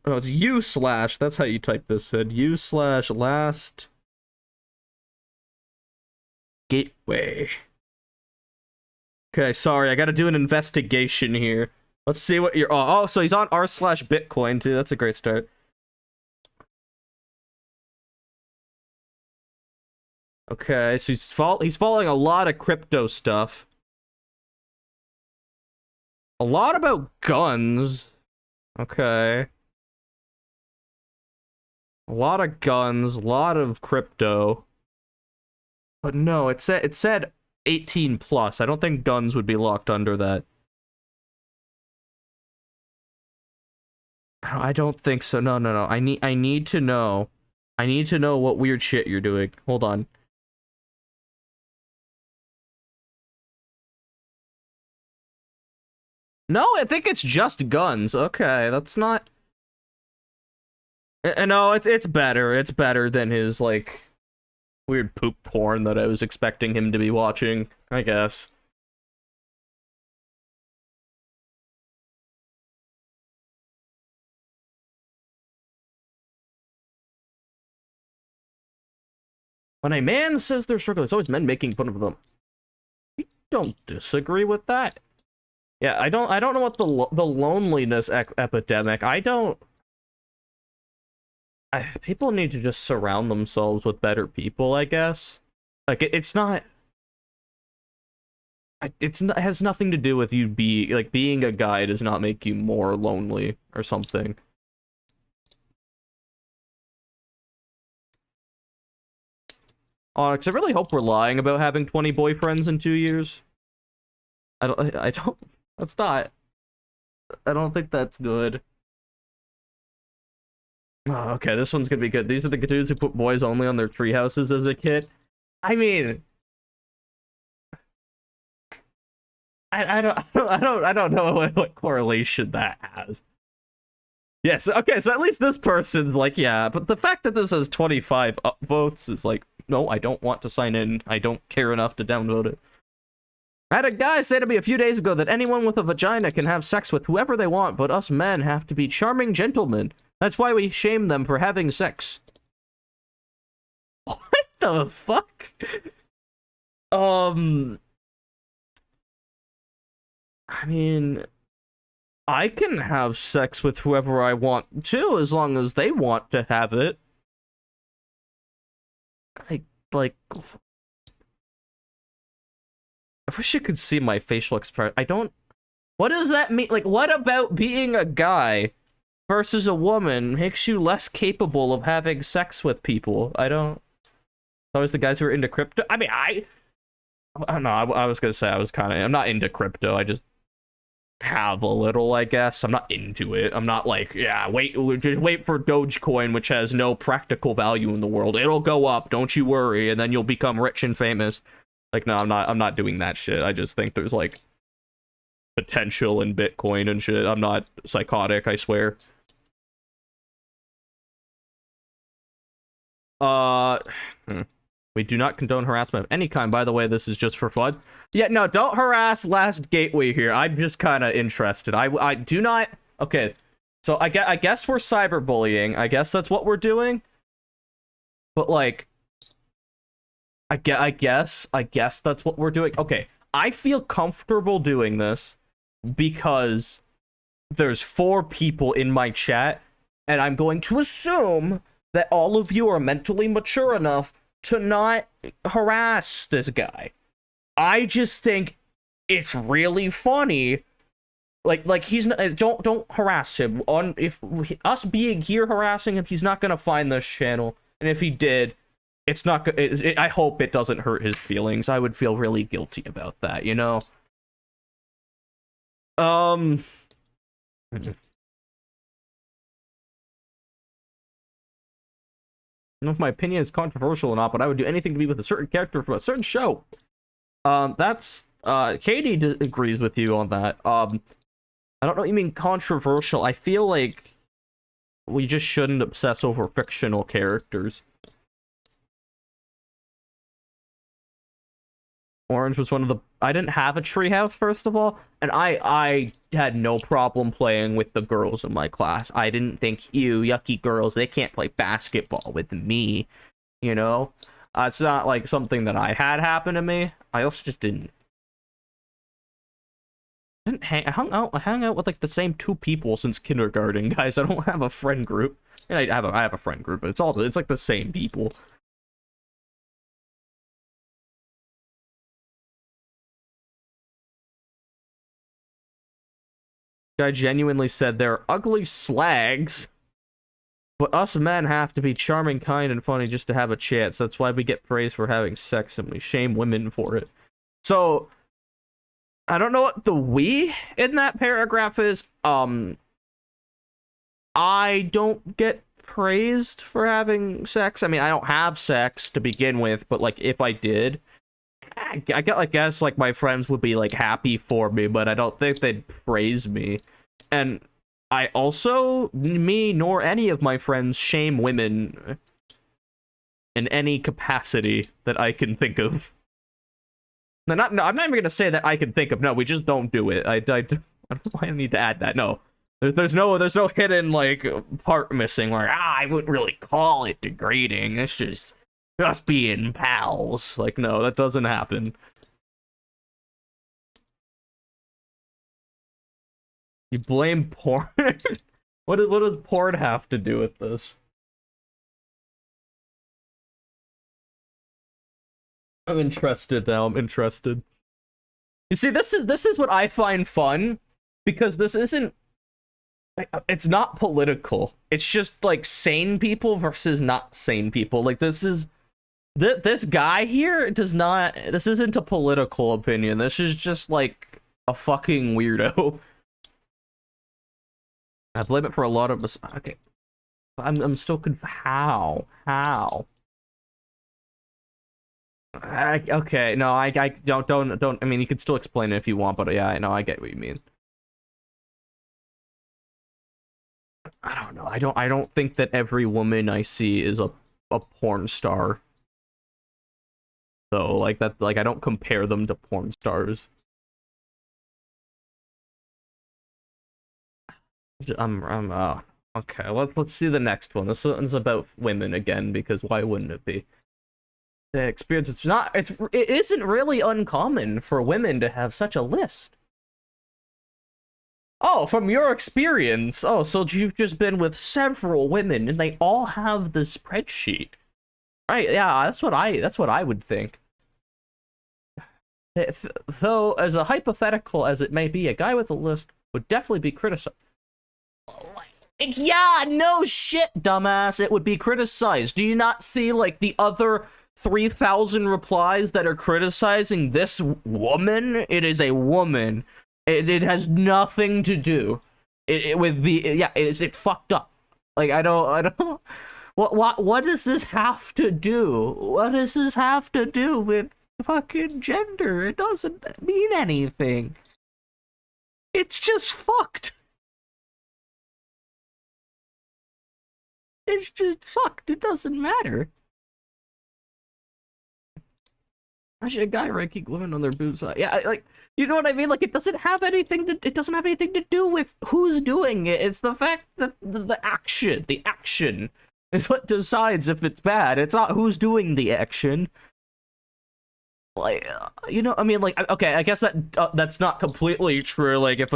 Oh, it's u slash. That's how you type this in. U slash last gateway. Okay, sorry, I gotta do an investigation here. Let's see what you're. Oh, so he's on r slash Bitcoin too. That's a great start. Okay, so he's following a lot of crypto stuff. A lot about guns. Okay. A lot of guns, a lot of crypto. But no, it said 18 plus. I don't think guns would be locked under that. I don't think so. No, no, no. I need to know. I need to know what weird shit you're doing. Hold on. No, I think it's just guns. Okay, that's not. No, it's better. It's better than his like weird poop porn that I was expecting him to be watching, I guess. When a man says they're struggling, it's always men making fun of them. I don't disagree with that. Yeah, I don't know what the loneliness epidemic. People need to just surround themselves with better people, I guess. Like it's not. It has nothing to do with you being a guy does not make you more lonely or something. Onyx, I really hope we're lying about having 20 boyfriends in 2 years. I don't, that's not, I don't think that's good. Oh, okay, this one's gonna be good. These are the dudes who put boys only on their tree houses as a kid. I mean, I don't know what correlation that has. Yes, okay, so at least this person's like, yeah, but the fact that this has 25 upvotes is like, no, I don't want to sign in. I don't care enough to download it. I had a guy say to me a few days ago that anyone with a vagina can have sex with whoever they want, but us men have to be charming gentlemen. That's why we shame them for having sex. What the fuck? I mean, I can have sex with whoever I want to, as long as they want to have it. Like, I wish you could see my facial expression. What does that mean? Like, what about being a guy versus a woman makes you less capable of having sex with people? I don't. Always the guys who are into crypto. I mean, I don't know. I was gonna say I'm not into crypto. I just have a little, I guess. I'm not into it. I'm not like, yeah, just wait for Dogecoin, which has no practical value in the world. It'll go up, don't you worry, and then you'll become rich and famous. Like, no, I'm not doing that shit. I just think there's like potential in Bitcoin and shit. I'm not psychotic, I swear. We do not condone harassment of any kind. By the way, this is just for fun. Yeah, no, don't harass Last Gateway here. I'm just kind of interested. I do not. Okay, so I guess we're cyberbullying. I guess that's what we're doing. But like, I guess that's what we're doing. Okay, I feel comfortable doing this because there's 4 people in my chat, and I'm going to assume that all of you are mentally mature enough to not harass this guy. I just think it's really funny. Like he's not, don't harass him. If us being here harassing him, he's not gonna find this channel. And if he did, it's not. I hope it doesn't hurt his feelings. I would feel really guilty about that, you know. I don't know if my opinion is controversial or not, but I would do anything to be with a certain character from a certain show. That's Katie agrees with you on that. I don't know what you mean controversial. I feel like we just shouldn't obsess over fictional characters. Orange was one of the... I didn't have a treehouse, first of all, and I had no problem playing with the girls in my class. I didn't think, ew, yucky girls, they can't play basketball with me, you know? It's not, like, something that I had happen to me. I also just didn't I hung out with, like, the same 2 people since kindergarten, guys. I don't have a friend group. And I have a friend group, but it's like the same people. Guy genuinely said they're ugly slags, but us men have to be charming, kind, and funny just to have a chance. That's why we get praised for having sex and we shame women for it. So, I don't know what the we in that paragraph is. I don't get praised for having sex. I mean, I don't have sex to begin with, but, like, if I did, I guess, like, my friends would be, like, happy for me, but I don't think they'd praise me. And I also, me nor any of my friends shame women in any capacity that I can think of. No, I'm not even gonna say that I can think of. No, we just don't do it. I don't know why I need to add that. No. There's no hidden, like, part missing where, I wouldn't really call it degrading. It's just being pals. Like, no, that doesn't happen. You blame porn? What does porn have to do with this? I'm interested now. I'm interested. You see, this is what I find fun, because this isn't... It's not political. It's just, like, sane people versus not sane people. Like, this is... This guy here does not... This isn't a political opinion. This is just, like, a fucking weirdo. I blame it for a lot of us. Okay. I'm still confused. How? Okay, no, I don't, I mean, you can still explain it if you want, but yeah, I know, I get what you mean. I don't know, I don't think that every woman I see is a porn star. So, like, that, like, I don't compare them to porn stars. Okay, let's see the next one. This one's about women again, because why wouldn't it be? The experience, it isn't really uncommon for women to have such a list. Oh, from your experience. Oh, so you've just been with several women and they all have the spreadsheet. Right, yeah, that's what I would think. Though, as a hypothetical as it may be, a guy with a list would definitely be criticized. Yeah, no shit, dumbass. It would be criticized. Do you not see, like, the other 3,000 replies that are criticizing this woman? It is a woman. It has nothing to do with the... Yeah, it's fucked up. Like, I don't... What does this have to do? What does this have to do with fucking gender? It doesn't mean anything. It's just fucked. It's just fucked. It doesn't matter. Actually, a guy ranking women on their boobs. Yeah, like, you know what I mean? Like, it doesn't have anything to do with who's doing it. It's the fact that the action is what decides if it's bad. It's not who's doing the action. Like, you know, I mean, like, okay, I guess that's not completely true. Like, if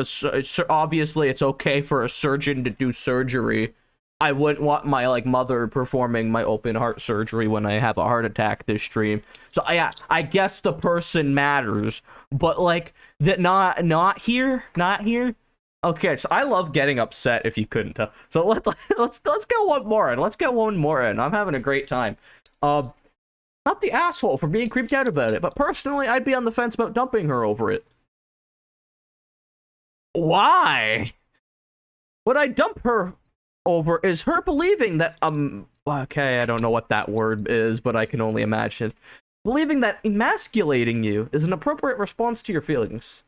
obviously it's okay for a surgeon to do surgery. I wouldn't want my, like, mother performing my open heart surgery when I have a heart attack this stream. So, yeah, I guess the person matters. But, like, that not here? Okay, so I love getting upset, if you couldn't tell. So let's get one more in. Let's get one more in. I'm having a great time. Not the asshole for being creeped out about it, but personally, I'd be on the fence about dumping her over it. Why? Would I dump her over is her believing that okay, I don't know what that word is, but I can only imagine believing that emasculating you is an appropriate response to your feelings.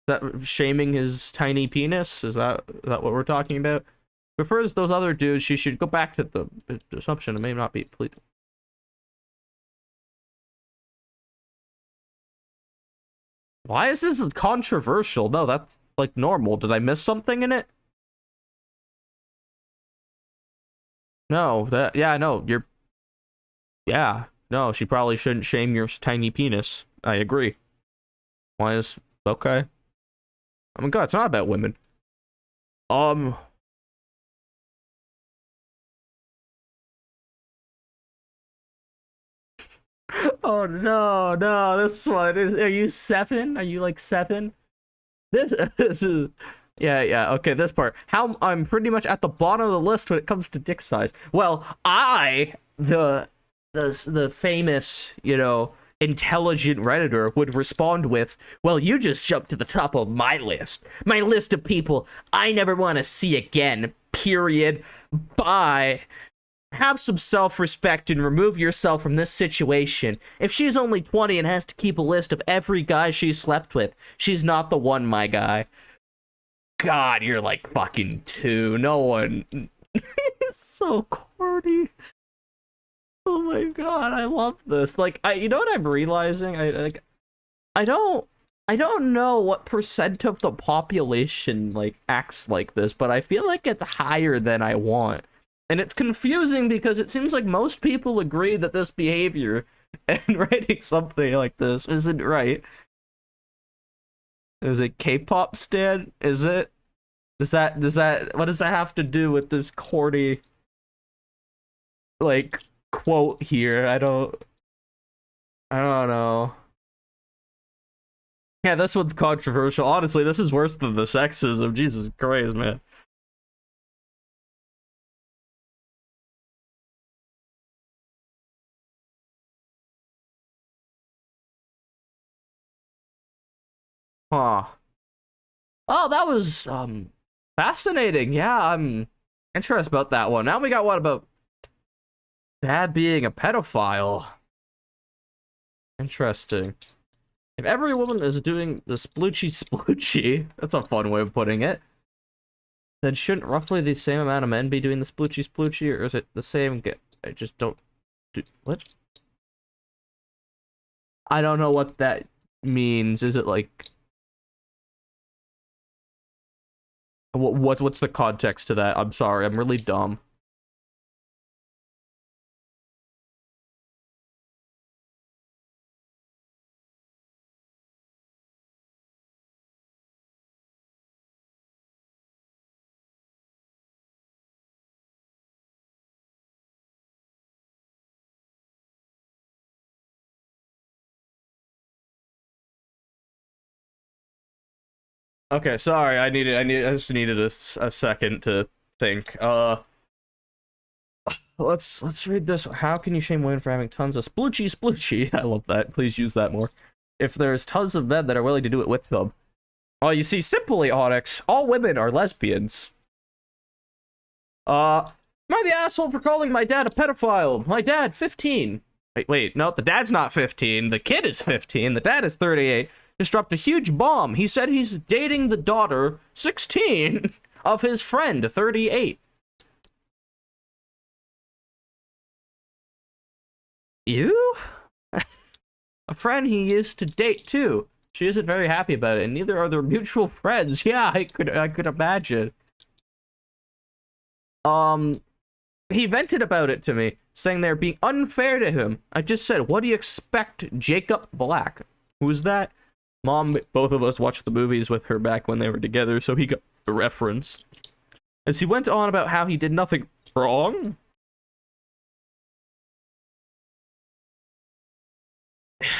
Is that shaming his tiny penis? Is that what we're talking about? Prefers those other dudes, she should go back to the assumption it may not be pleaded. Why is this controversial? No, that's like normal. Did I miss something in it? No, yeah, no, she probably shouldn't shame your tiny penis. I agree. Why is, okay. Oh my god, it's not about women. Oh no, this one is, are you 7? Are you like 7? This is, yeah, okay, this part. How I'm pretty much at the bottom of the list when it comes to dick size. Well, the famous, you know, intelligent Redditor would respond with, well, you just jumped to the top of my list. My list of people I never want to see again, period. Bye. Have some self-respect and remove yourself from this situation. If she's only 20 and has to keep a list of every guy she slept with, she's not the one, my guy. God, you're like fucking 2. No one. It's so corny. Oh my god, I love this. Like, you know what I'm realizing? I don't know what percent of the population like acts like this, but I feel like it's higher than I want. And it's confusing because it seems like most people agree that this behavior and writing something like this isn't right. Is it K-pop stan? Is it? Does that what does that have to do with this corny like quote here? I don't know. Yeah, this one's controversial. Honestly, this is worse than the sexism. Jesus Christ, man. Huh. Oh, that was fascinating. Yeah, I'm interested about that one. Now we got one about dad being a pedophile. Interesting. If every woman is doing the sploochy, that's a fun way of putting it, then shouldn't roughly the same amount of men be doing the sploochy, or is it the same? I just don't do what? I don't know what that means. Is it like what's the context to that? I'm sorry, I'm really dumb. Okay, sorry. I just needed a second to think. Let's read this. How can you shame women for having tons of sploochy? I love that. Please use that more. If there's tons of men that are willing to do it with them. Oh, you see, simply, Onyx, all women are lesbians. Am I the asshole for calling my dad a pedophile? My dad, 15. Wait, no, the dad's not 15. The kid is 15. The dad is 38. Just dropped a huge bomb. He said he's dating the daughter, 16, of his friend, 38. You? A friend he used to date, too. She isn't very happy about it, and neither are their mutual friends. Yeah, I could imagine. He vented about it to me, saying they're being unfair to him. I just said, what do you expect, Jacob Black? Who's that? Mom, both of us watched the movies with her back when they were together, so he got the reference. As he went on about how he did nothing wrong,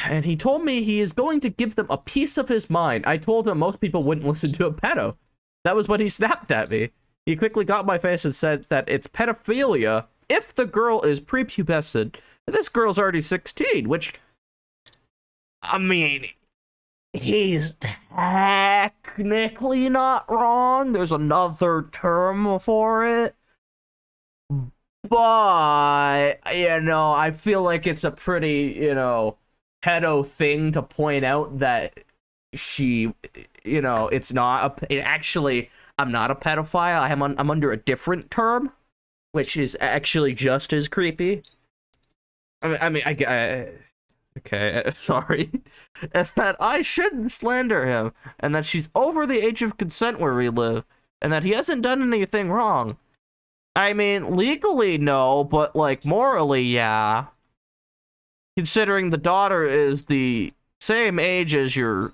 and he told me he is going to give them a piece of his mind. I told him most people wouldn't listen to a pedo. That was what he snapped at me. He quickly got my face and said that it's pedophilia if the girl is prepubescent. This girl's already 16, which, I mean, he's technically not wrong. There's another term for it. But, I feel like it's a pretty, pedo thing to point out that she, it's not actually, I'm not a pedophile. I'm under a different term, which is actually just as creepy. Okay, sorry. And that I shouldn't slander him, and that she's over the age of consent where we live, and that he hasn't done anything wrong. I mean, legally, no, but, like, morally, yeah. Considering the daughter is the same age as your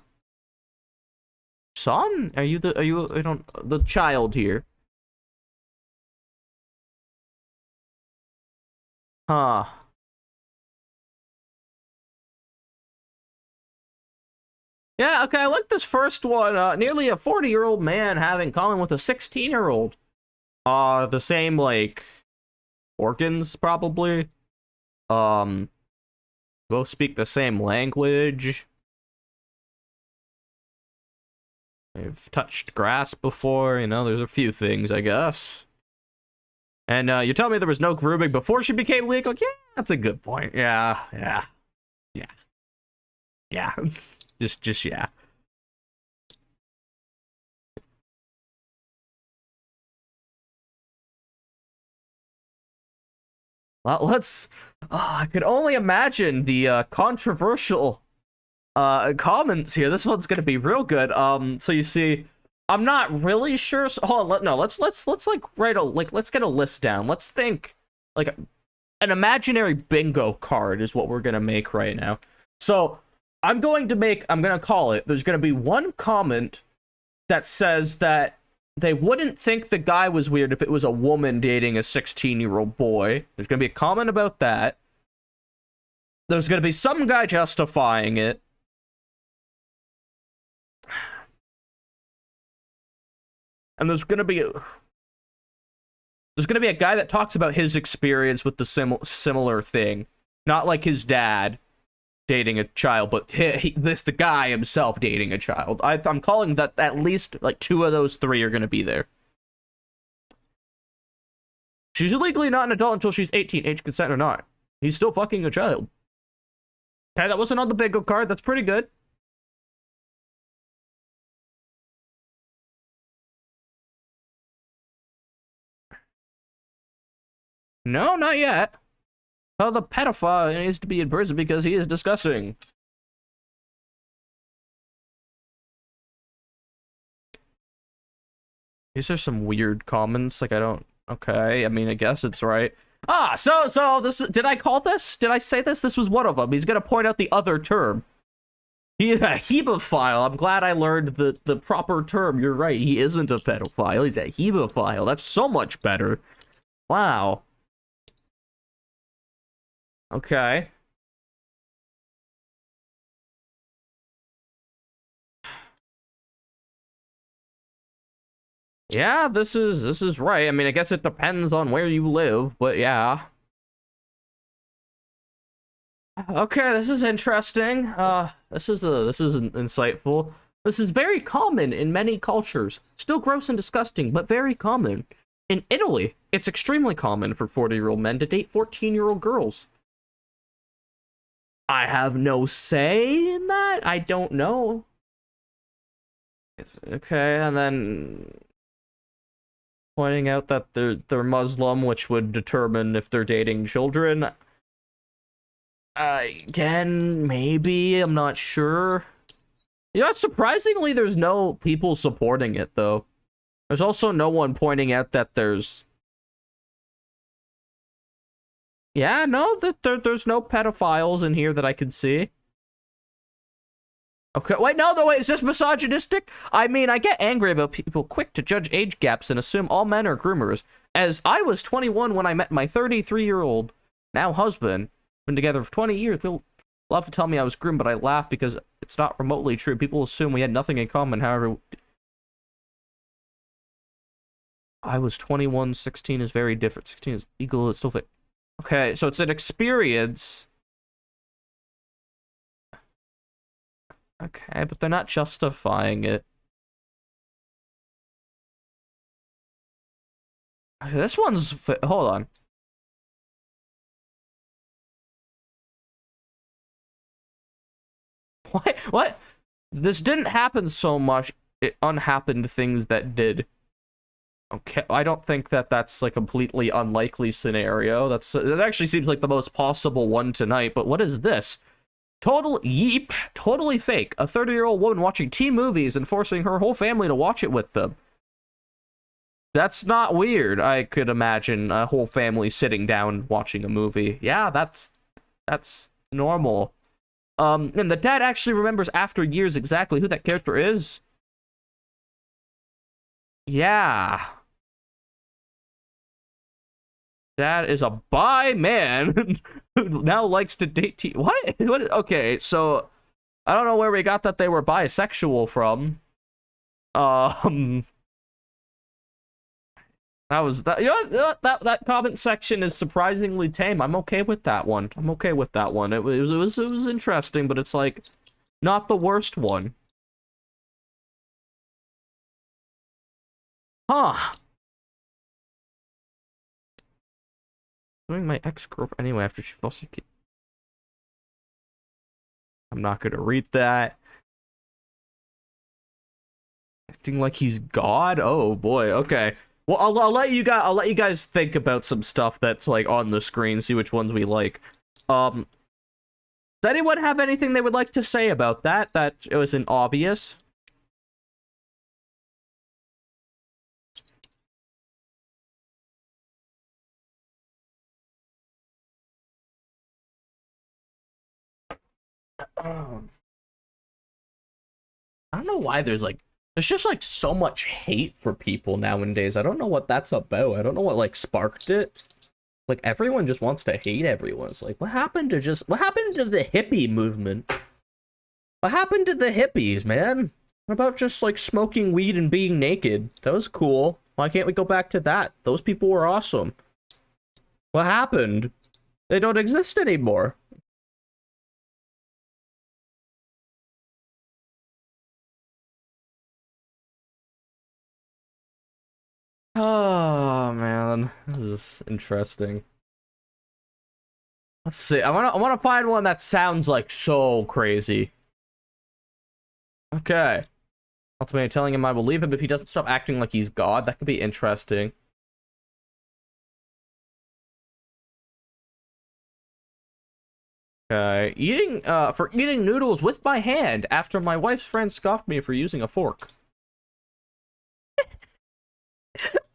son? The child here? Huh. Yeah, okay, I like this first one. Nearly a 40-year-old man having common with a 16-year-old. The same, like, organs, probably. Both speak the same language. They've touched grass before, there's a few things, I guess. And, you're telling me there was no grooming before she became legal? Yeah, that's a good point. Yeah. just, yeah. Well, I could only imagine the controversial comments here. This one's gonna be real good. So you see, I'm not really sure. So, hold on, let's like let's get a list down. Let's think like an imaginary bingo card is what we're gonna make right now. So I'm gonna call it. There's gonna be one comment that says that they wouldn't think the guy was weird if it was a woman dating a 16-year-old boy. There's gonna be a comment about that. There's gonna be some guy justifying it. And there's gonna be a guy that talks about his experience with the similar thing. Not like his dad dating a child, but the guy himself dating a child. I'm calling that at least like 2 of those 3 are gonna be there. She's legally not an adult until she's 18, age consent or not. He's still fucking a child. Okay, that wasn't on the bingo card. That's pretty good. No, not yet. Oh, the pedophile needs to be in prison because he is disgusting. These are some weird comments. Like, I don't... Okay, I mean, I guess it's right. So this... Did I call this? Did I say this? This was one of them. He's gonna point out the other term. He's a hemophile. I'm glad I learned the proper term. You're right. He isn't a pedophile. He's a hemophile. That's so much better. Wow. Okay. Yeah, this is right. I mean, I guess it depends on where you live, but yeah. Okay, this is interesting. This is insightful. This is very common in many cultures. Still gross and disgusting, but very common. In Italy, it's extremely common for 40-year-old men to date 14-year-old girls. I have no say in that. I don't know. Okay, and then pointing out that they're Muslim, which would determine if they're dating children. Again, maybe, I'm not sure. Surprisingly, there's no people supporting it, though. There's also no one pointing out that there's... Yeah, no, there's no pedophiles in here that I can see. Okay, wait, is this misogynistic? I mean, I get angry about people quick to judge age gaps and assume all men are groomers, as I was 21 when I met my 33-year-old, now husband. Been together for 20 years. People love to tell me I was groomed, but I laugh because it's not remotely true. People assume we had nothing in common, however... I was 21, 16 is very different. 16 is equal, it's still fake. Okay, so it's an experience. Okay, but they're not justifying it. This one's... Hold on. What? What? This didn't happen so much. It unhappened things that did. Okay, I don't think that that's like a completely unlikely scenario. That actually seems like the most possible one tonight. But what is this? Total yeep, totally fake. A 30-year-old woman watching teen movies and forcing her whole family to watch it with them. That's not weird. I could imagine a whole family sitting down watching a movie. Yeah, that's normal. And the dad actually remembers after years exactly who that character is. Yeah. Dad is a bi man who now likes to date What? What? Okay, so I don't know where we got that they were bisexual from. That was that. You know that comment section is surprisingly tame. I'm okay with that one. I'm okay with that one. It was interesting, but it's like not the worst one. Huh. Doing my ex-girlfriend anyway after she falls sick. I'm not gonna read that. Acting like he's God. Oh boy. Okay. Well, I'll let you guys think about some stuff that's like on the screen. See which ones we like. Does anyone have anything they would like to say about that? That it wasn't obvious. I don't know why there's just like so much hate for people nowadays. I don't know what that's about. I don't know what like sparked it. Like everyone just wants to hate everyone. It's like what happened to the hippie movement? What happened to the hippies, man? What about just like smoking weed and being naked? That was cool. Why can't we go back to that? Those people were awesome. What happened? They don't exist anymore. Oh man, this is interesting. Let's see. I wanna find one that sounds like so crazy. Okay. Ultimately telling him I will leave him if he doesn't stop acting like he's God. That could be interesting. Okay. Eating noodles with my hand after my wife's friend scoffed me for using a fork.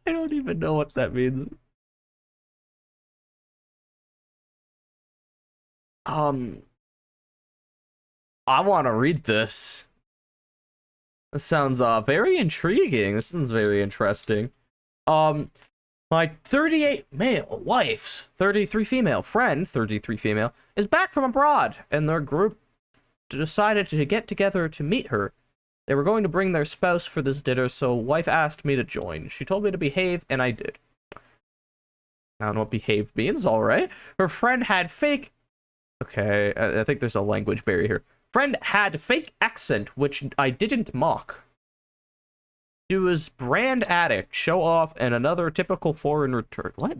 I don't even know what that means. I want to read this. This sounds very intriguing. This sounds very interesting. My 38 male wife's 33 female friend, 33 female, is back from abroad, and their group decided to get together to meet her. They were going to bring their spouse for this dinner, so wife asked me to join. She told me to behave, and I did. I don't know what behave means, alright. Her friend had fake... Okay, I think there's a language barrier here. Friend had fake accent, which I didn't mock. She was brand addict, show off, and another typical foreign return. What?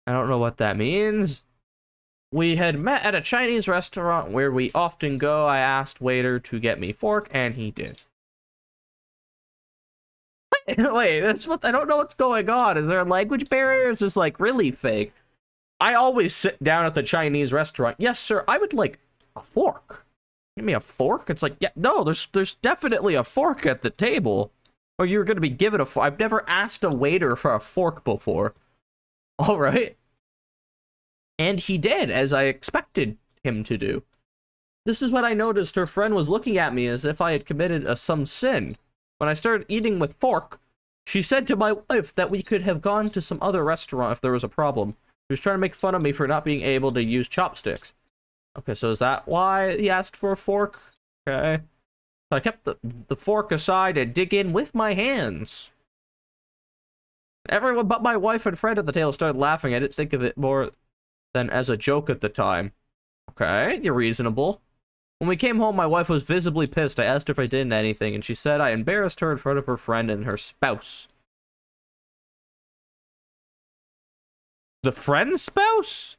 I don't know what that means. We had met at a Chinese restaurant where we often go. I asked waiter to get me fork, and he did. Wait, that's what I don't know what's going on. Is there a language barrier? Is this like really fake? I always sit down at the Chinese restaurant. Yes, sir. I would like a fork. Give me a fork? It's like, yeah, no, there's definitely a fork at the table. Or you're gonna be given a fork. I've never asked a waiter for a fork before. All right. And he did, as I expected him to do. This is what I noticed. Her friend was looking at me as if I had committed some sin. When I started eating with fork, she said to my wife that we could have gone to some other restaurant if there was a problem. She was trying to make fun of me for not being able to use chopsticks. Okay, so is that why he asked for a fork? Okay. So I kept the fork aside and dig in with my hands. Everyone but my wife and friend at the table started laughing. I didn't think of it more than as a joke at the time. Okay, you're reasonable. When we came home, my wife was visibly pissed. I asked her if I did anything, and she said I embarrassed her in front of her friend and her spouse. The friend's spouse?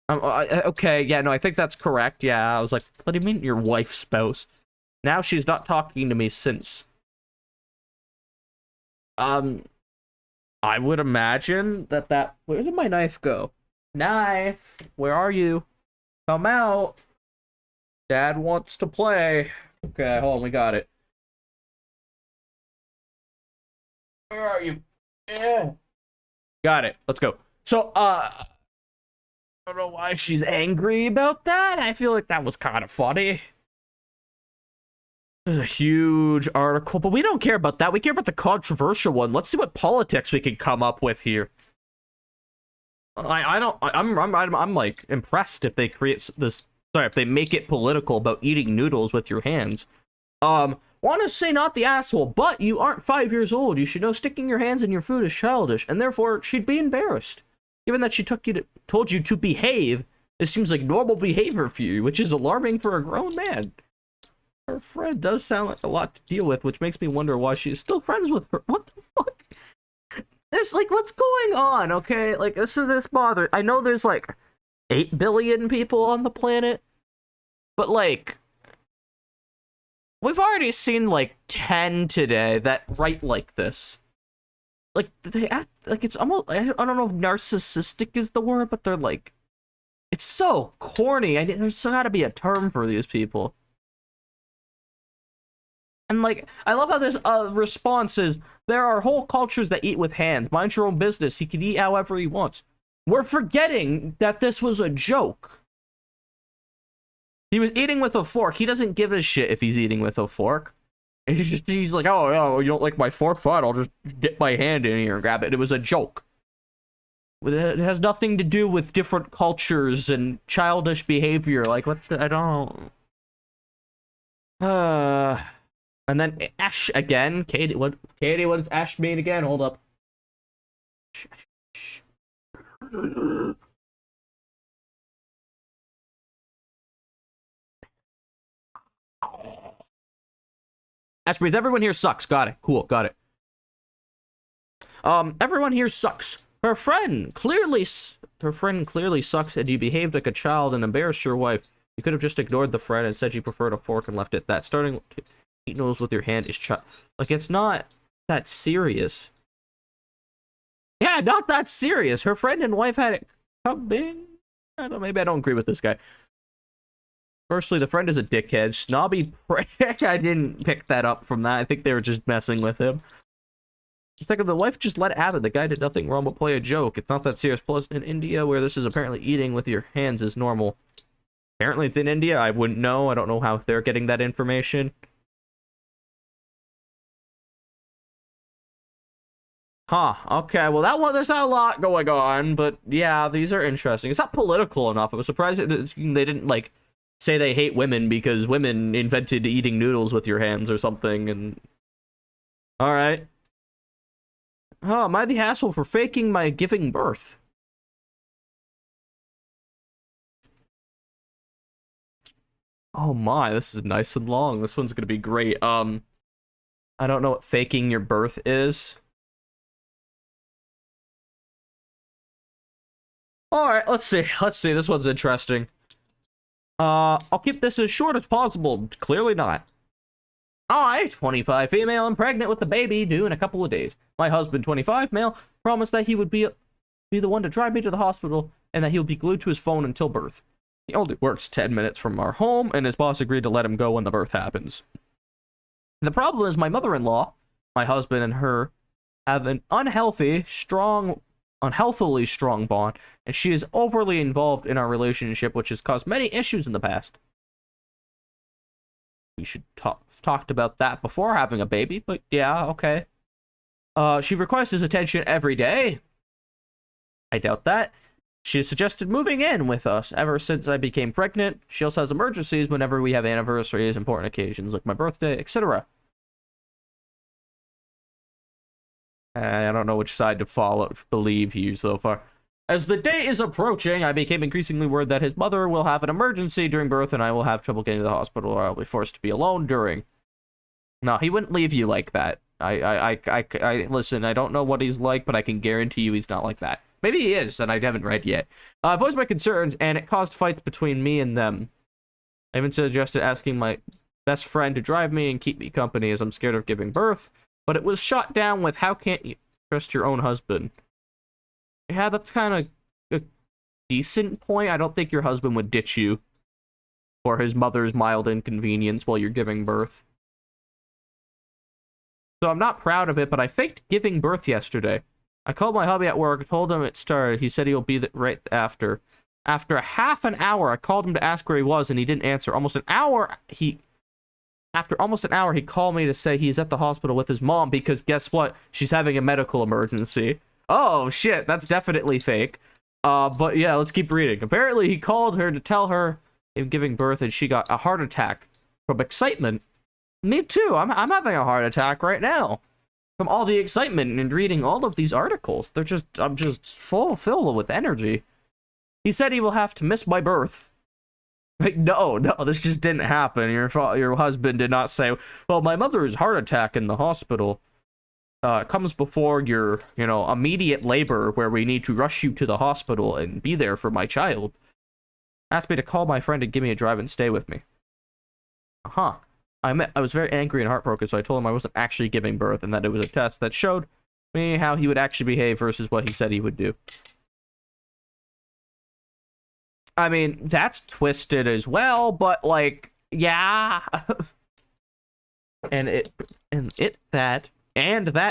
Okay, yeah, no, I think that's correct. Yeah, I was like, what do you mean your wife's spouse? Now she's not talking to me since. Um, I would imagine that. Where did my knife go? Knife, where are you? Come out. Dad wants to play. Okay, hold on, we got it. Where are you? Yeah. Got it. Let's go. So, I don't know why she's angry about that. I feel like that was kind of funny. There's a huge article, but we don't care about that. We care about the controversial one. Let's see what politics we can come up with here. I'm like impressed if they create this. Sorry, if they make it political about eating noodles with your hands. Want to say not the asshole, but you aren't 5 years old. You should know sticking your hands in your food is childish, and therefore she'd be embarrassed. Given that she told you to behave, it seems like normal behavior for you, which is alarming for a grown man. Her friend does sound like a lot to deal with, which makes me wonder why she's still friends with her. What the fuck? There's like, what's going on? Okay, like this bothers. I know there's like 8 billion people on the planet, but like, we've already seen like 10 today that write like this. Like, they act like it's almost, I don't know if narcissistic is the word, but they're like, it's so corny. There's gotta be a term for these people. And like, I love how there's responses. There are whole cultures that eat with hands. Mind your own business. He can eat however he wants. We're forgetting that this was a joke. He was eating with a fork. He doesn't give a shit if he's eating with a fork. He's like, oh, you don't like my fork? Fine, I'll just dip my hand in here and grab it. It was a joke. It has nothing to do with different cultures and childish behavior. Like, what the, I don't... And then Ash again. Katie, what does Ash mean again? Hold up. Ash means everyone here sucks. Got it. Cool. Got it. Everyone here sucks. Her friend clearly sucks, and you behaved like a child and embarrassed your wife. You could have just ignored the friend and said you preferred a fork and left it at that. Starting eat noodles with your hand is like, it's not that serious. Yeah, not that serious. Her friend and wife had it coming. I don't know, maybe I don't agree with this guy. Firstly, the friend is a dickhead. Snobby prick. I didn't pick that up from that. I think they were just messing with him. Second, the wife just let it happen. The guy did nothing wrong but play a joke. It's not that serious. Plus, in India, where this is apparently eating with your hands is normal. Apparently, it's in India. I wouldn't know. I don't know how they're getting that information. Huh, okay, well there's not a lot going on, but yeah, these are interesting. It's not political enough. I was surprised that they didn't, like, say they hate women because women invented eating noodles with your hands or something, and... Alright. Oh, am I the asshole for faking my giving birth? Oh my, this is nice and long. This one's gonna be great. I don't know what faking your birth is. Alright, let's see. This one's interesting. I'll keep this as short as possible. Clearly not. I, 25 female, am pregnant with the baby due in a couple of days. My husband, 25 male, promised that he would be the one to drive me to the hospital and that he would be glued to his phone until birth. He only works 10 minutes from our home, and his boss agreed to let him go when the birth happens. The problem is my mother-in-law, my husband and her, have an unhealthily strong bond, and she is overly involved in our relationship, which has caused many issues in the past. We should talked about that before having a baby, but yeah, okay. She requests his attention every day. I doubt that. She has suggested moving in with us ever since I became pregnant. She also has emergencies whenever we have anniversaries, important occasions like my birthday, etc. I don't know which side to believe here so far. As the day is approaching, I became increasingly worried that his mother will have an emergency during birth and I will have trouble getting to the hospital or I'll be forced to be alone during. No, he wouldn't leave you like that. I listen, I don't know what he's like, but I can guarantee you he's not like that. Maybe he is, and I haven't read yet. I voiced my concerns, and it caused fights between me and them. I even suggested asking my best friend to drive me and keep me company as I'm scared of giving birth, but it was shot down with, how can't you trust your own husband? Yeah, that's kind of a decent point. I don't think your husband would ditch you for his mother's mild inconvenience while you're giving birth. So I'm not proud of it, but I faked giving birth yesterday. I called my hubby at work, told him it started. He said he'll be right after. After half an hour, I called him to ask where he was, and he didn't answer. After almost an hour, he called me to say he's at the hospital with his mom because guess what? She's having a medical emergency. Oh, shit, that's definitely fake. But yeah, let's keep reading. Apparently, he called her to tell her in giving birth, and she got a heart attack from excitement. Me too. I'm having a heart attack right now from all the excitement and reading all of these articles. I'm just filled with energy. He said he will have to miss my birth. Like, no, this just didn't happen. Your husband did not say, well, my mother's heart attack in the hospital comes before your, immediate labor where we need to rush you to the hospital and be there for my child. Asked me to call my friend and give me a drive and stay with me. I was very angry and heartbroken, so I told him I wasn't actually giving birth and that it was a test that showed me how he would actually behave versus what he said he would do. I mean, that's twisted as well, but like, yeah. and that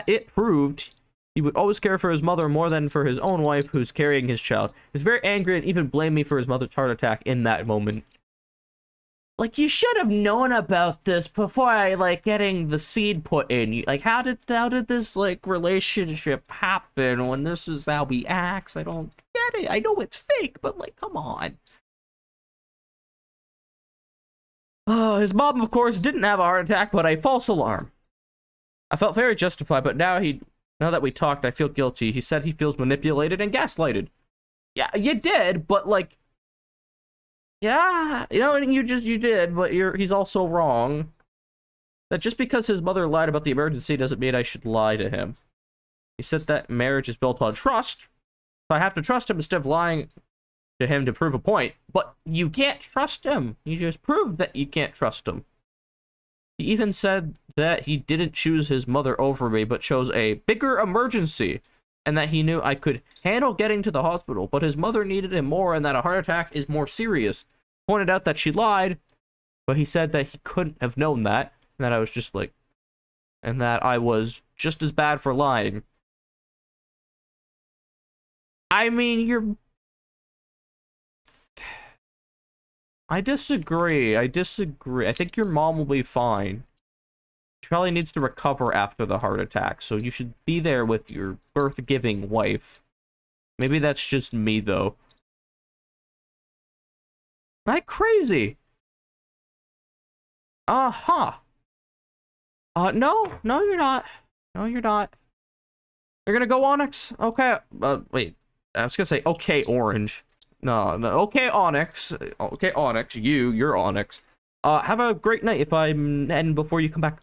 it proved he would always care for his mother more than for his own wife who's carrying his child. He was very angry and even blamed me for his mother's heart attack in that moment. Like, you should have known about this before getting the seed put in. Like, how did this, relationship happen when this is how he acts? I don't get it. I know it's fake, but, come on. His mom, of course, didn't have a heart attack, but a false alarm. I felt very justified, but now that we talked, I feel guilty. He said he feels manipulated and gaslighted. Yeah, you did, but, yeah, you did, but he's also wrong. That just because his mother lied about the emergency doesn't mean I should lie to him. He said that marriage is built on trust, so I have to trust him instead of lying to him to prove a point. But you can't trust him. You just proved that you can't trust him. He even said that he didn't choose his mother over me, but chose a bigger emergency, and that he knew I could handle getting to the hospital, but his mother needed him more and that a heart attack is more serious. Pointed out that she lied, but he said that he couldn't have known that, and that I was and that I was just as bad for lying. I mean, I disagree. I think your mom will be fine. She probably needs to recover after the heart attack, so you should be there with your birth-giving wife. Maybe that's just me, though. Am I crazy? No, you're not. No, you're not. You're gonna go Onyx? Okay, wait. I was gonna say, okay, Orange. No, okay, Onyx. Okay, Onyx. You're Onyx. Have a great night if I'm ending before you come back.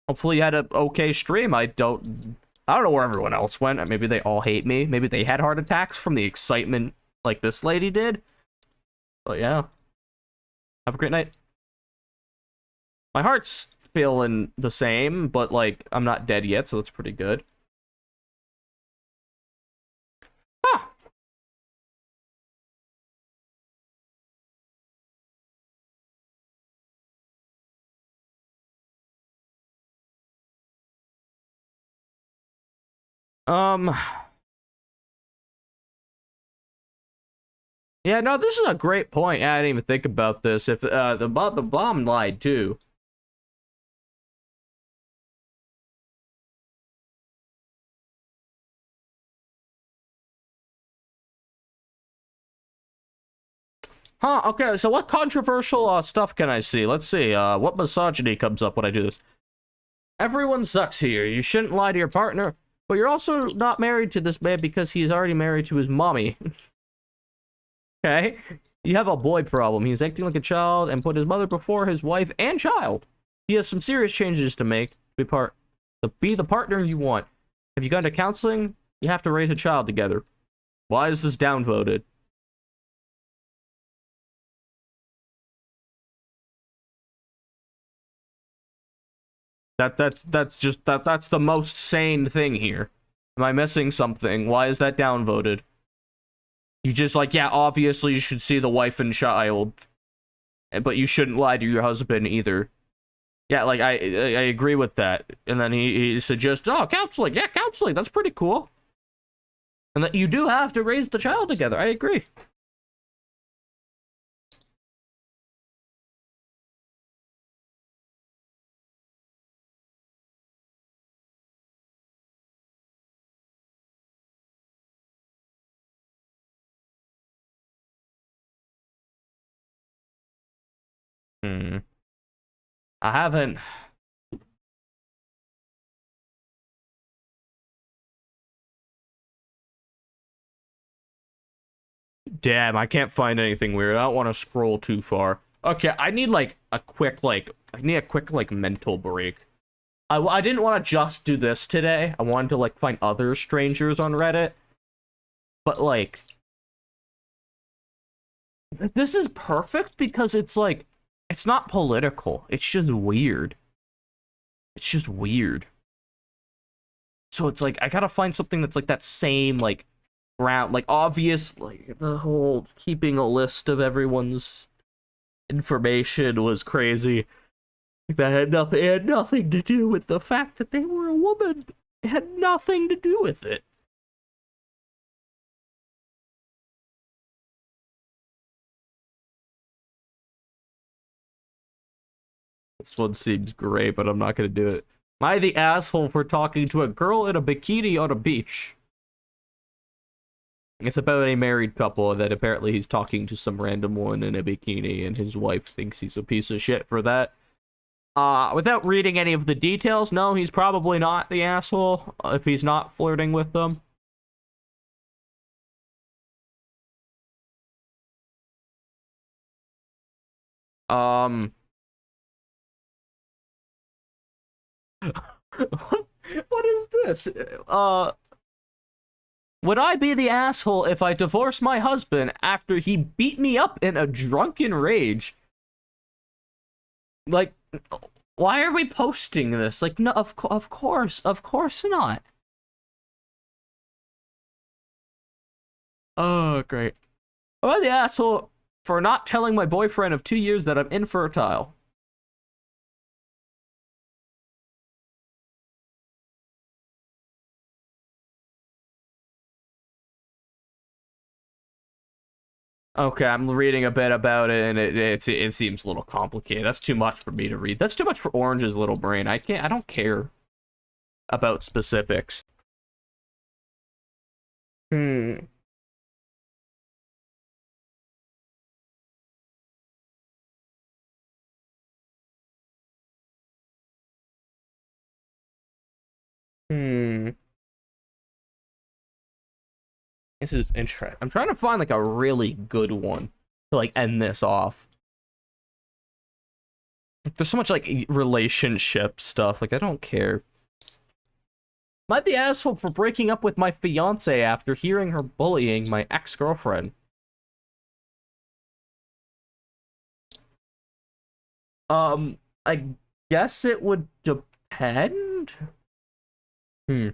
Hopefully you had a okay stream. I don't know where everyone else went. Maybe they all hate me. Maybe they had heart attacks from the excitement like this lady did. But yeah. Have a great night. My heart's feeling the same, but I'm not dead yet, so that's pretty good. Ah. Yeah, no, this is a great point. I didn't even think about this. If the bomb lied too. Huh, okay, so what controversial stuff can I see? Let's see, what misogyny comes up when I do this? Everyone sucks here. You shouldn't lie to your partner, but you're also not married to this man because he's already married to his mommy. Okay? You have a boy problem. He's acting like a child and put his mother before his wife and child. He has some serious changes to make to be the partner you want. If you go into counseling, you have to raise a child together. Why is this downvoted? That's the most sane thing here. Am I missing something? Why is that downvoted? You just like, yeah, obviously you should see the wife and child, but you shouldn't lie to your husband either. Yeah, like I agree with that. And then he suggests, oh, counseling. Yeah, counseling. That's pretty cool. And that you do have to raise the child together. I agree. Hmm. I haven't. Damn, I can't find anything weird. I don't want to scroll too far. Okay, I need like a quick mental break. I didn't want to just do this today. I wanted to like find other strangers on Reddit. But like this is perfect because it's like it's not political. It's just weird. It's just weird. So it's like I gotta find something that's like that same like ground, like obvious, like the whole keeping a list of everyone's information was crazy. That had nothing to do with the fact that they were a woman. It had nothing to do with it. This one seems great, but I'm not gonna do it. Am I the asshole for talking to a girl in a bikini on a beach? It's about a married couple that apparently he's talking to some random one in a bikini, and his wife thinks he's a piece of shit for that. Without reading any of the details, no, he's probably not the asshole if he's not flirting with them. Um, what is this? Would I be the asshole if I divorced my husband after he beat me up in a drunken rage? Like, why are we posting this? Like, no, of course not. Oh, great. Am I the asshole for not telling my boyfriend of 2 years that I'm infertile? Okay, I'm reading a bit about it, and it seems a little complicated. That's too much for me to read. That's too much for Orange's little brain. I don't care about specifics. Hmm. Hmm. This is interesting. I'm trying to find like a really good one to like end this off. There's so much like relationship stuff. Like I don't care. Am I the asshole for breaking up with my fiance after hearing her bullying my ex-girlfriend? I guess it would depend. Hmm.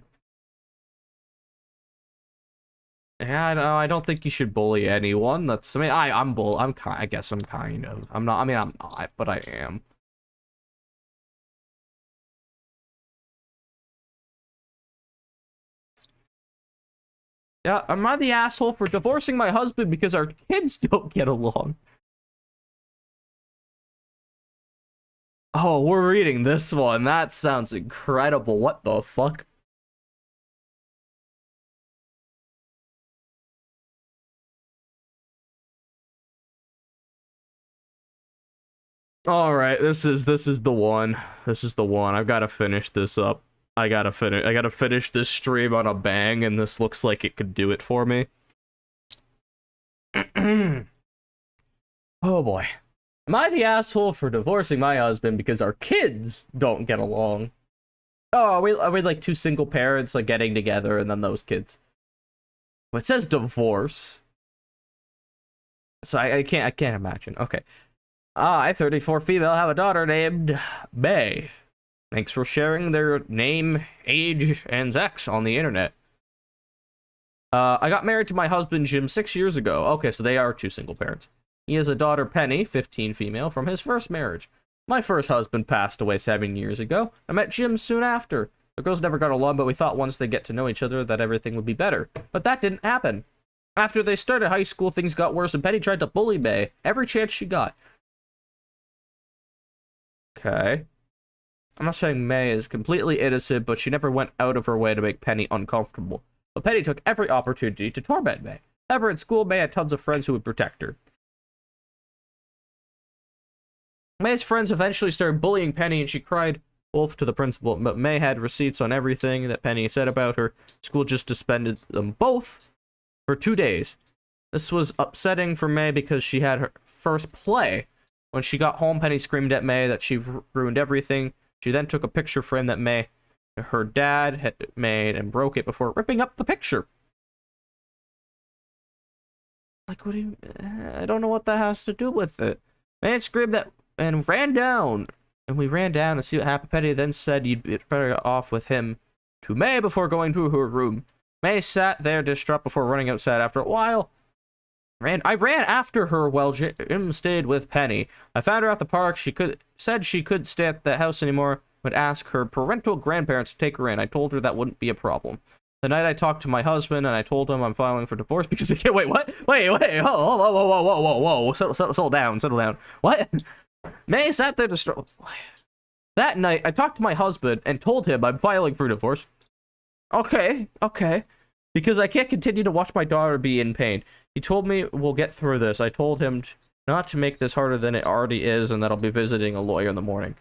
Yeah, I don't think you should bully anyone. That's, I mean, I'm kind, I guess I'm kind of. I'm not, I mean, I'm not, but I am. Yeah, am I the asshole for divorcing my husband because our kids don't get along? Oh, we're reading this one. That sounds incredible. What the fuck? All right, this is the one. This is the one. I've got to finish this up. I gotta finish this stream on a bang, and this looks like it could do it for me. Oh boy. Am I the asshole for divorcing my husband because our kids don't get along? Oh, are we like two single parents like getting together and then those kids? But it says divorce. So I can't imagine. Okay. I, 34 female, have a daughter named May. Thanks for sharing their name, age, and sex on the internet. I got married to my husband Jim 6 years ago. Okay, so they are two single parents. He has a daughter Penny, 15 female, from his first marriage. My first husband passed away 7 years ago. I met Jim soon after. The girls never got along, but we thought once they get to know each other that everything would be better. But that didn't happen. After they started high school, things got worse, and Penny tried to bully May every chance she got. Okay. I'm not saying May is completely innocent, but she never went out of her way to make Penny uncomfortable. But Penny took every opportunity to torment May. Ever at school, May had tons of friends who would protect her. May's friends eventually started bullying Penny, and she cried wolf to the principal, but May had receipts on everything that Penny said about her. School just suspended them both for 2 days. This was upsetting for May because she had her first play. When she got home, Penny screamed at May that she ruined everything. She then took a picture frame that her dad had made and broke it before ripping up the picture. Like, what do you... I don't know what that has to do with it. May screamed that and ran down. And we ran down to see what happened. Penny then said you'd better get off with him to May before going to her room. May sat there distraught before running outside. After a while, I ran after her while Jim stayed with Penny. I found her at the park. She said she couldn't stay at the house anymore, but asked her parental grandparents to take her in. I told her that wouldn't be a problem. The night I talked to my husband, and I told him I'm filing for divorce because I can't... Wait, what? Wait, whoa. Settle down. What? May sat there distraught. That night, I talked to my husband and told him I'm filing for divorce. Okay. Because I can't continue to watch my daughter be in pain. He told me we'll get through this. I told him not to make this harder than it already is, and that I'll be visiting a lawyer in the morning.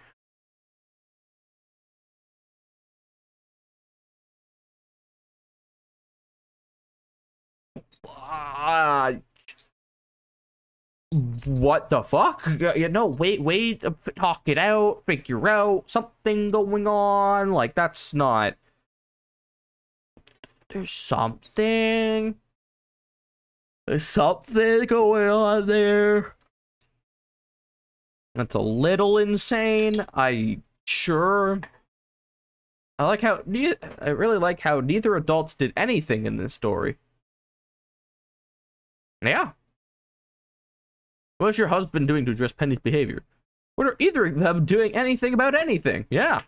What the fuck? You know, wait, talk it out, figure out something going on. Like, that's not... There's something going on there. That's a little insane. I really like how neither adults did anything in this story. Yeah. What is your husband doing to address Penny's behavior? What are either of them doing anything about anything? Yeah.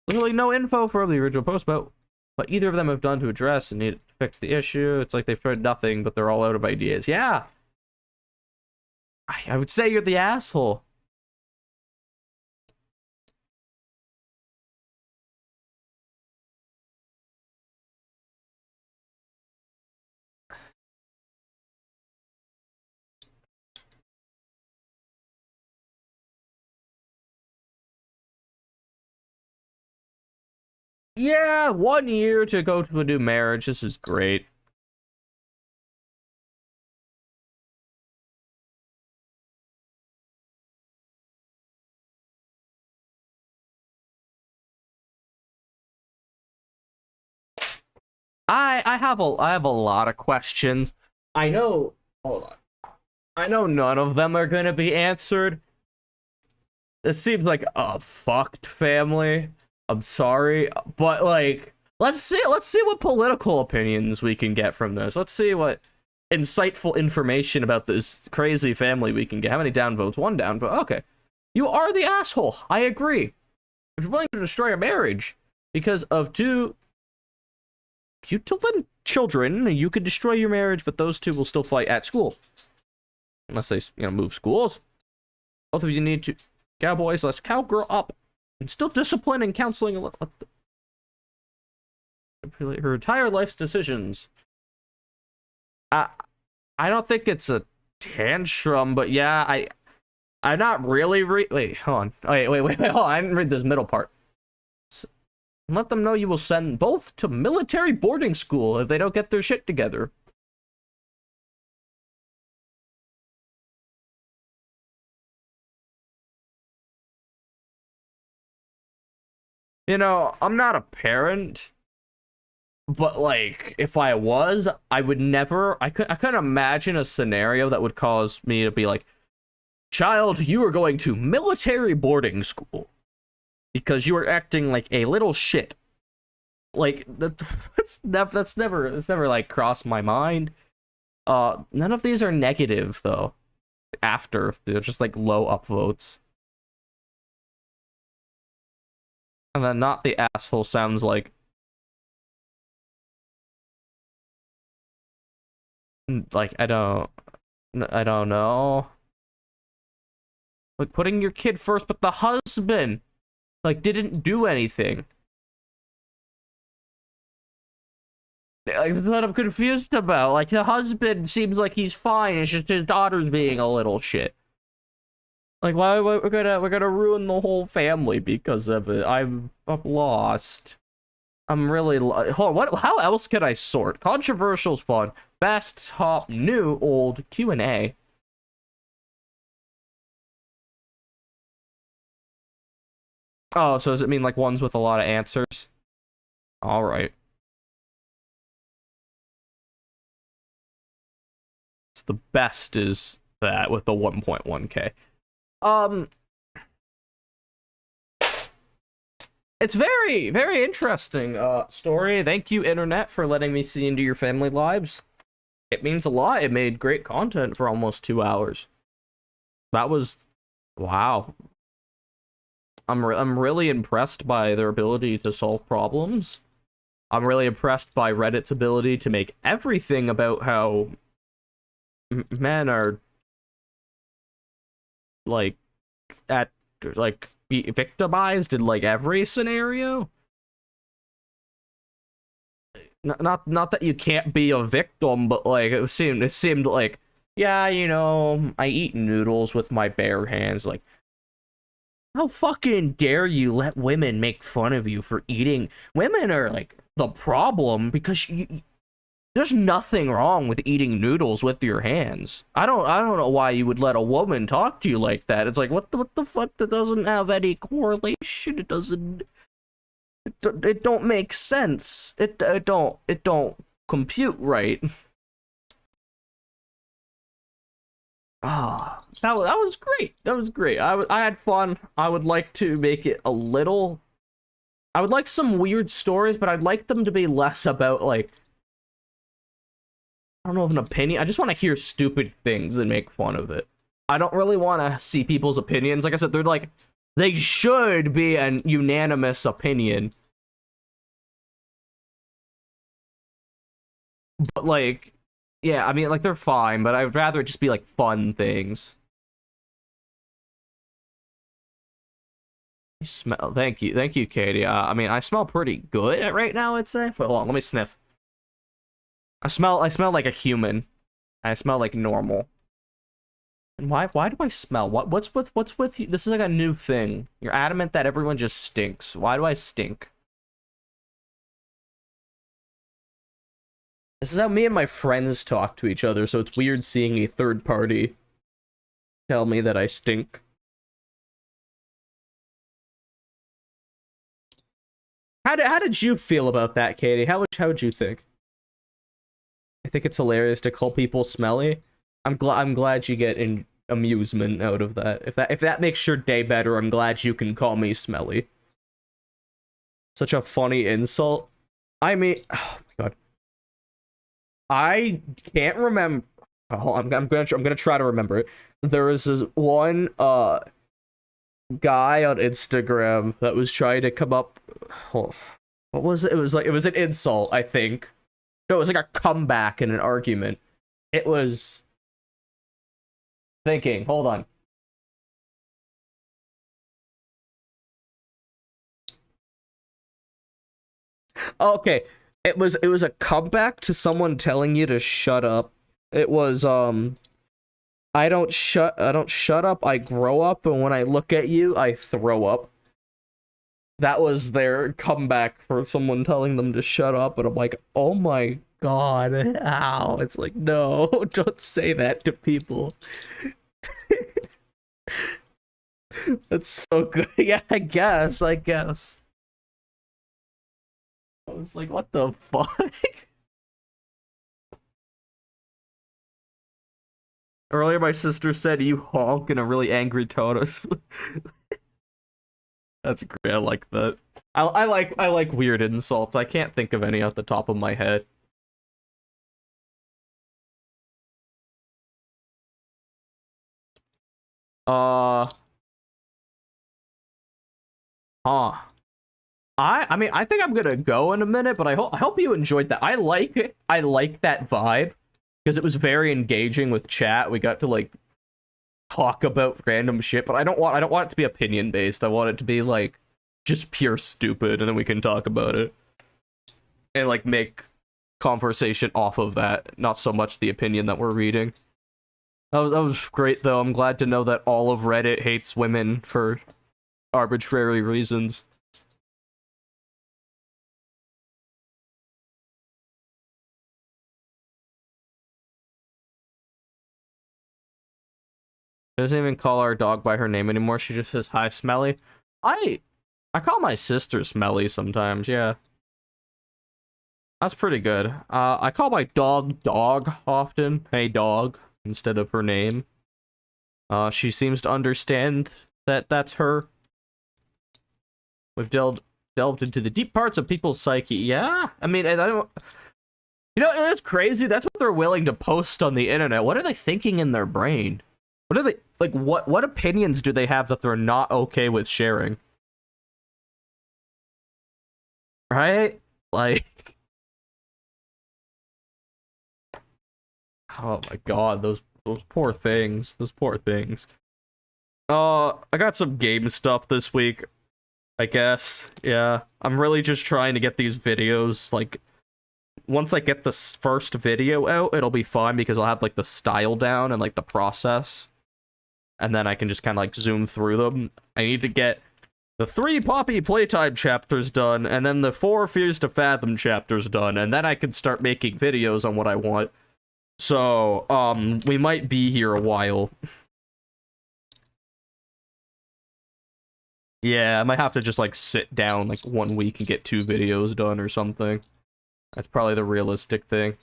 Literally no info from the original post about what either of them have done to address and need to fix the issue. It's like they've tried nothing, but they're all out of ideas. Yeah. I would say you're the asshole. Yeah, 1 year to go to a new marriage. This is great. I have a lot of questions. I know, hold on. I know none of them are gonna be answered. This seems like a fucked family. I'm sorry, but like, let's see what political opinions we can get from this. Let's see what insightful information about this crazy family we can get. How many downvotes? 1 downvote. Okay. You are the asshole. I agree. If you're willing to destroy a marriage because of 2 Putilin children, you could destroy your marriage, but those 2 will still fight at school. Unless they, move schools. Both of you need to... Cowboys, let's cowgirl up. And still discipline and counseling her entire life's decisions. I don't think it's a tantrum, but yeah, I'm not really wait, hold on. Wait, hold on. I didn't read this middle part. Let them know you will send both to military boarding school if they don't get their shit together. I'm not a parent, But like, if I was, I would never. I couldn't imagine a scenario that would cause me to be like, child, you are going to military boarding school because you are acting like a little shit. Like that's never like crossed my mind. None of these are negative though. After they're just like low upvotes. And then not the asshole sounds like I don't know. Like putting your kid first, but the husband like didn't do anything. Like, that's what I'm confused about. Like the husband seems like he's fine. It's just his daughter's being a little shit. Like why we're gonna ruin the whole family because of it? I'm lost. I'm really hold on. What? How else can I sort? Controversial's fun. Best, top, new, old, Q&A. Oh, so does it mean like ones with a lot of answers? All right. So the best is that with the 1.1K. It's very, very interesting story. Thank you, internet, for letting me see into your family lives. It means a lot. It made great content for almost 2 hours. That was wow. I'm really impressed by their ability to solve problems. I'm really impressed by Reddit's ability to make everything about how men are like be victimized in like every scenario. Not that you can't be a victim, but like it seemed like, yeah, you know, I eat noodles with my bare hands. Like, how fucking dare you let women make fun of you for eating? Women are like the problem because there's nothing wrong with eating noodles with your hands. I don't know why you would let a woman talk to you like that. It's like what the fuck? That doesn't have any correlation. It doesn't. It don't make sense. It don't compute right. Ah, that was great. That was great. I had fun. I would like to make it a little. I would like some weird stories, but I'd like them to be less about like. I don't know of an opinion. I just want to hear stupid things and make fun of it. I don't really want to see people's opinions. Like I said, they should be an unanimous opinion. But like, yeah, I mean, like they're fine, but I would rather it just be like fun things. Smell. Thank you, Katie. I mean, I smell pretty good right now, I'd say. But hold on, let me sniff. I smell like a human. I smell like normal. And why do I smell? What's with you? This is like a new thing. You're adamant that everyone just stinks. Why do I stink? This is how me and my friends talk to each other, so it's weird seeing a third party tell me that I stink. How did you feel about that, Katie? How would you think? I think it's hilarious to call people smelly. I'm glad you get amusement out of that. If that makes your day better, I'm glad you can call me smelly. Such a funny insult. I mean, oh my god. I can't remember. Oh, I'm gonna try to remember it. There was this one guy on Instagram that was trying to come up. Oh, what was it? It was an insult, I think. No, it was like a comeback in an argument. It was thinking. Hold on. Okay, it was a comeback to someone telling you to shut up. It was I don't shut up, I grow up, and when I look at you, I throw up. That was their comeback for someone telling them to shut up, and I'm like, oh my god, how? It's like, no, don't say that to people. That's so good. Yeah, I guess. I was like, what the fuck? Earlier, my sister said you honk in a really angry tone. That's great. I like that. I like weird insults. I can't think of any off the top of my head. Uh, huh. I mean I think I'm gonna go in a minute, but I hope you enjoyed that. I like that vibe because it was very engaging with chat. We got to like talk about random shit, but I don't want it to be opinion based. I want it to be like just pure stupid, and then we can talk about it and like make conversation off of that, not so much the opinion that we're reading. That was great though. I'm glad to know that all of Reddit hates women for arbitrary reasons. She doesn't even call our dog by her name anymore. She just says hi, Smelly. I I call my sister Smelly sometimes. Yeah, that's pretty good. I call my dog Dog often. Hey, dog, instead of her name. She seems to understand that that's her. We've delved into the deep parts of people's psyche. Yeah, I mean, and I don't. You know, that's crazy. That's what they're willing to post on the internet. What are they thinking in their brain? What are they like? What opinions do they have that they're not okay with sharing? Right? Like, oh my god, those poor things. Those poor things. I got some game stuff this week, I guess. Yeah, I'm really just trying to get these videos like once I get this first video out, it'll be fine because I'll have like the style down and like the process, and then I can just kind of like zoom through them. I need to get the 3 Poppy Playtime chapters done, and then the 4 Fears to Fathom chapters done, and then I can start making videos on what I want. So, we might be here a while. Yeah, I might have to just like sit down like 1 week and get 2 videos done or something. That's probably the realistic thing.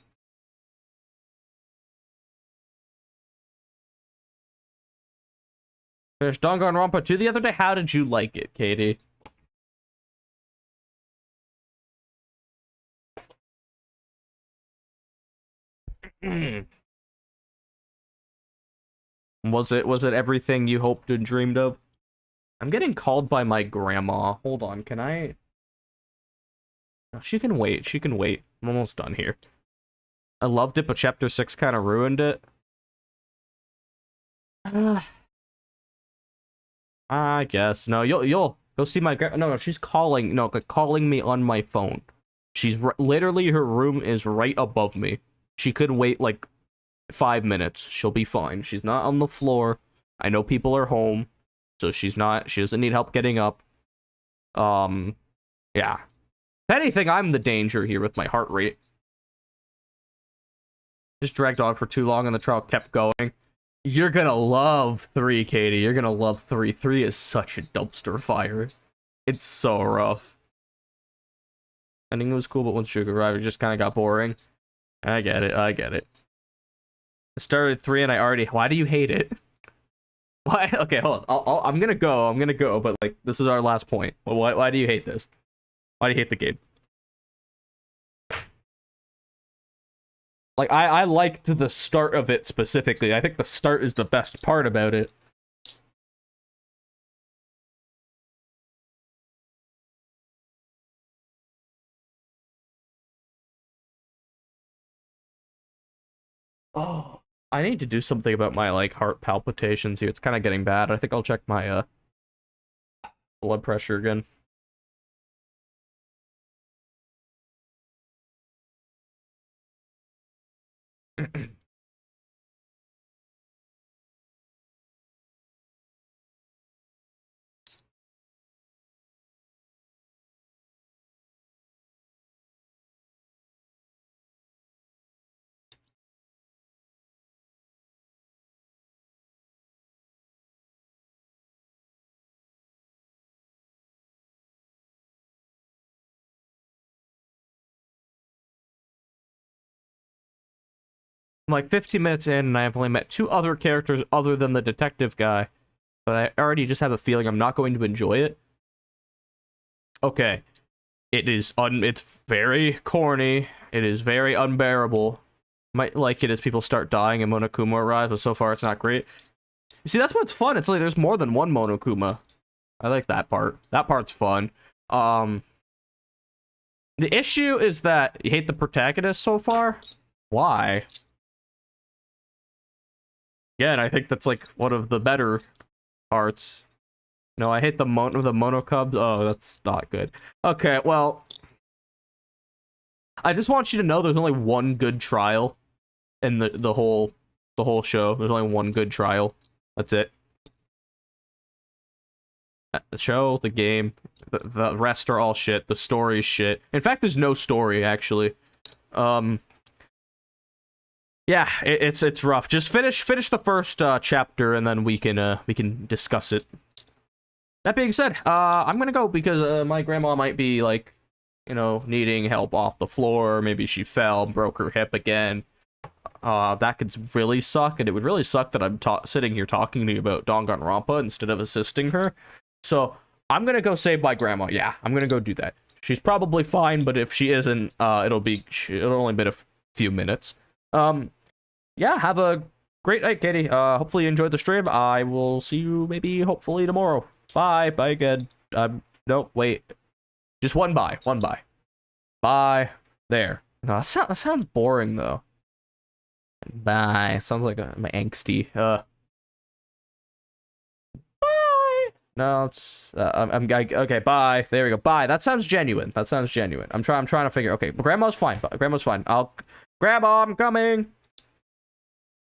Finished Danganronpa 2 the other day. How did you like it, Katie? Was it everything you hoped and dreamed of? I'm getting called by my grandma. Hold on, can I? No, she can wait. She can wait. I'm almost done here. I loved it, but chapter 6 kind of ruined it. I guess. No, you'll go see my grandma. No, she's calling. No, like, calling me on my phone. She's literally her room is right above me. She could wait like 5 minutes. She'll be fine. She's not on the floor. I know people are home, so she's not. She doesn't need help getting up. Um, yeah. If anything, I'm the danger here with my heart rate. Just dragged on for too long and the trial kept going. You're gonna love 3, Katie. You're gonna love 3. 3 is such a dumpster fire. It's so rough. Ending was cool, but once Sugar arrived, it just kind of got boring. I get it. I get it. I started 3 and I already... Why do you hate it? Why? Okay, hold on. I'm gonna go. I'm gonna go, but like, this is our last point. Why do you hate this? Why do you hate the game? Like, I liked the start of it specifically. I think the start is the best part about it. Oh, I need to do something about my like heart palpitations here. It's kind of getting bad. I think I'll check my blood pressure again. I'm like 15 minutes in, and I've only met 2 other characters other than the detective guy. But I already just have a feeling I'm not going to enjoy it. Okay. It's very corny. It is very unbearable. Might like it as people start dying and Monokuma arrives, but so far it's not great. You see, that's what's fun. It's like there's more than one Monokuma. I like that part. That part's fun. The issue is that you hate the protagonist so far. Why? Yeah, and I think that's like one of the better parts. No, I hate the Monokubs. Oh, that's not good. Okay, well, I just want you to know there's only one good trial in the whole show. There's only one good trial. That's it. The show, the game, the rest are all shit. The story's shit. In fact, there's no story actually. Yeah, it's rough. Just finish the first chapter and then we can discuss it. That being said, I'm gonna go because my grandma might be like, you know, needing help off the floor. Maybe she fell, broke her hip again. That could really suck, and it would really suck that I'm sitting here talking to you about Danganronpa instead of assisting her. So I'm gonna go save my grandma. Yeah, I'm gonna go do that. She's probably fine, but if she isn't, it'll only be a few minutes. Yeah, have a great night, Katie. Hopefully you enjoyed the stream. I will see you maybe hopefully tomorrow. Bye. Bye again. No, wait. Just one bye. One bye. Bye. There. No, that sounds boring though. Bye. Sounds like I'm angsty. Bye. No, it's okay. Bye. There we go. Bye. That sounds genuine. That sounds genuine. I'm trying to figure. Okay, but grandma's fine. Grandma's fine. Grandma, I'm coming.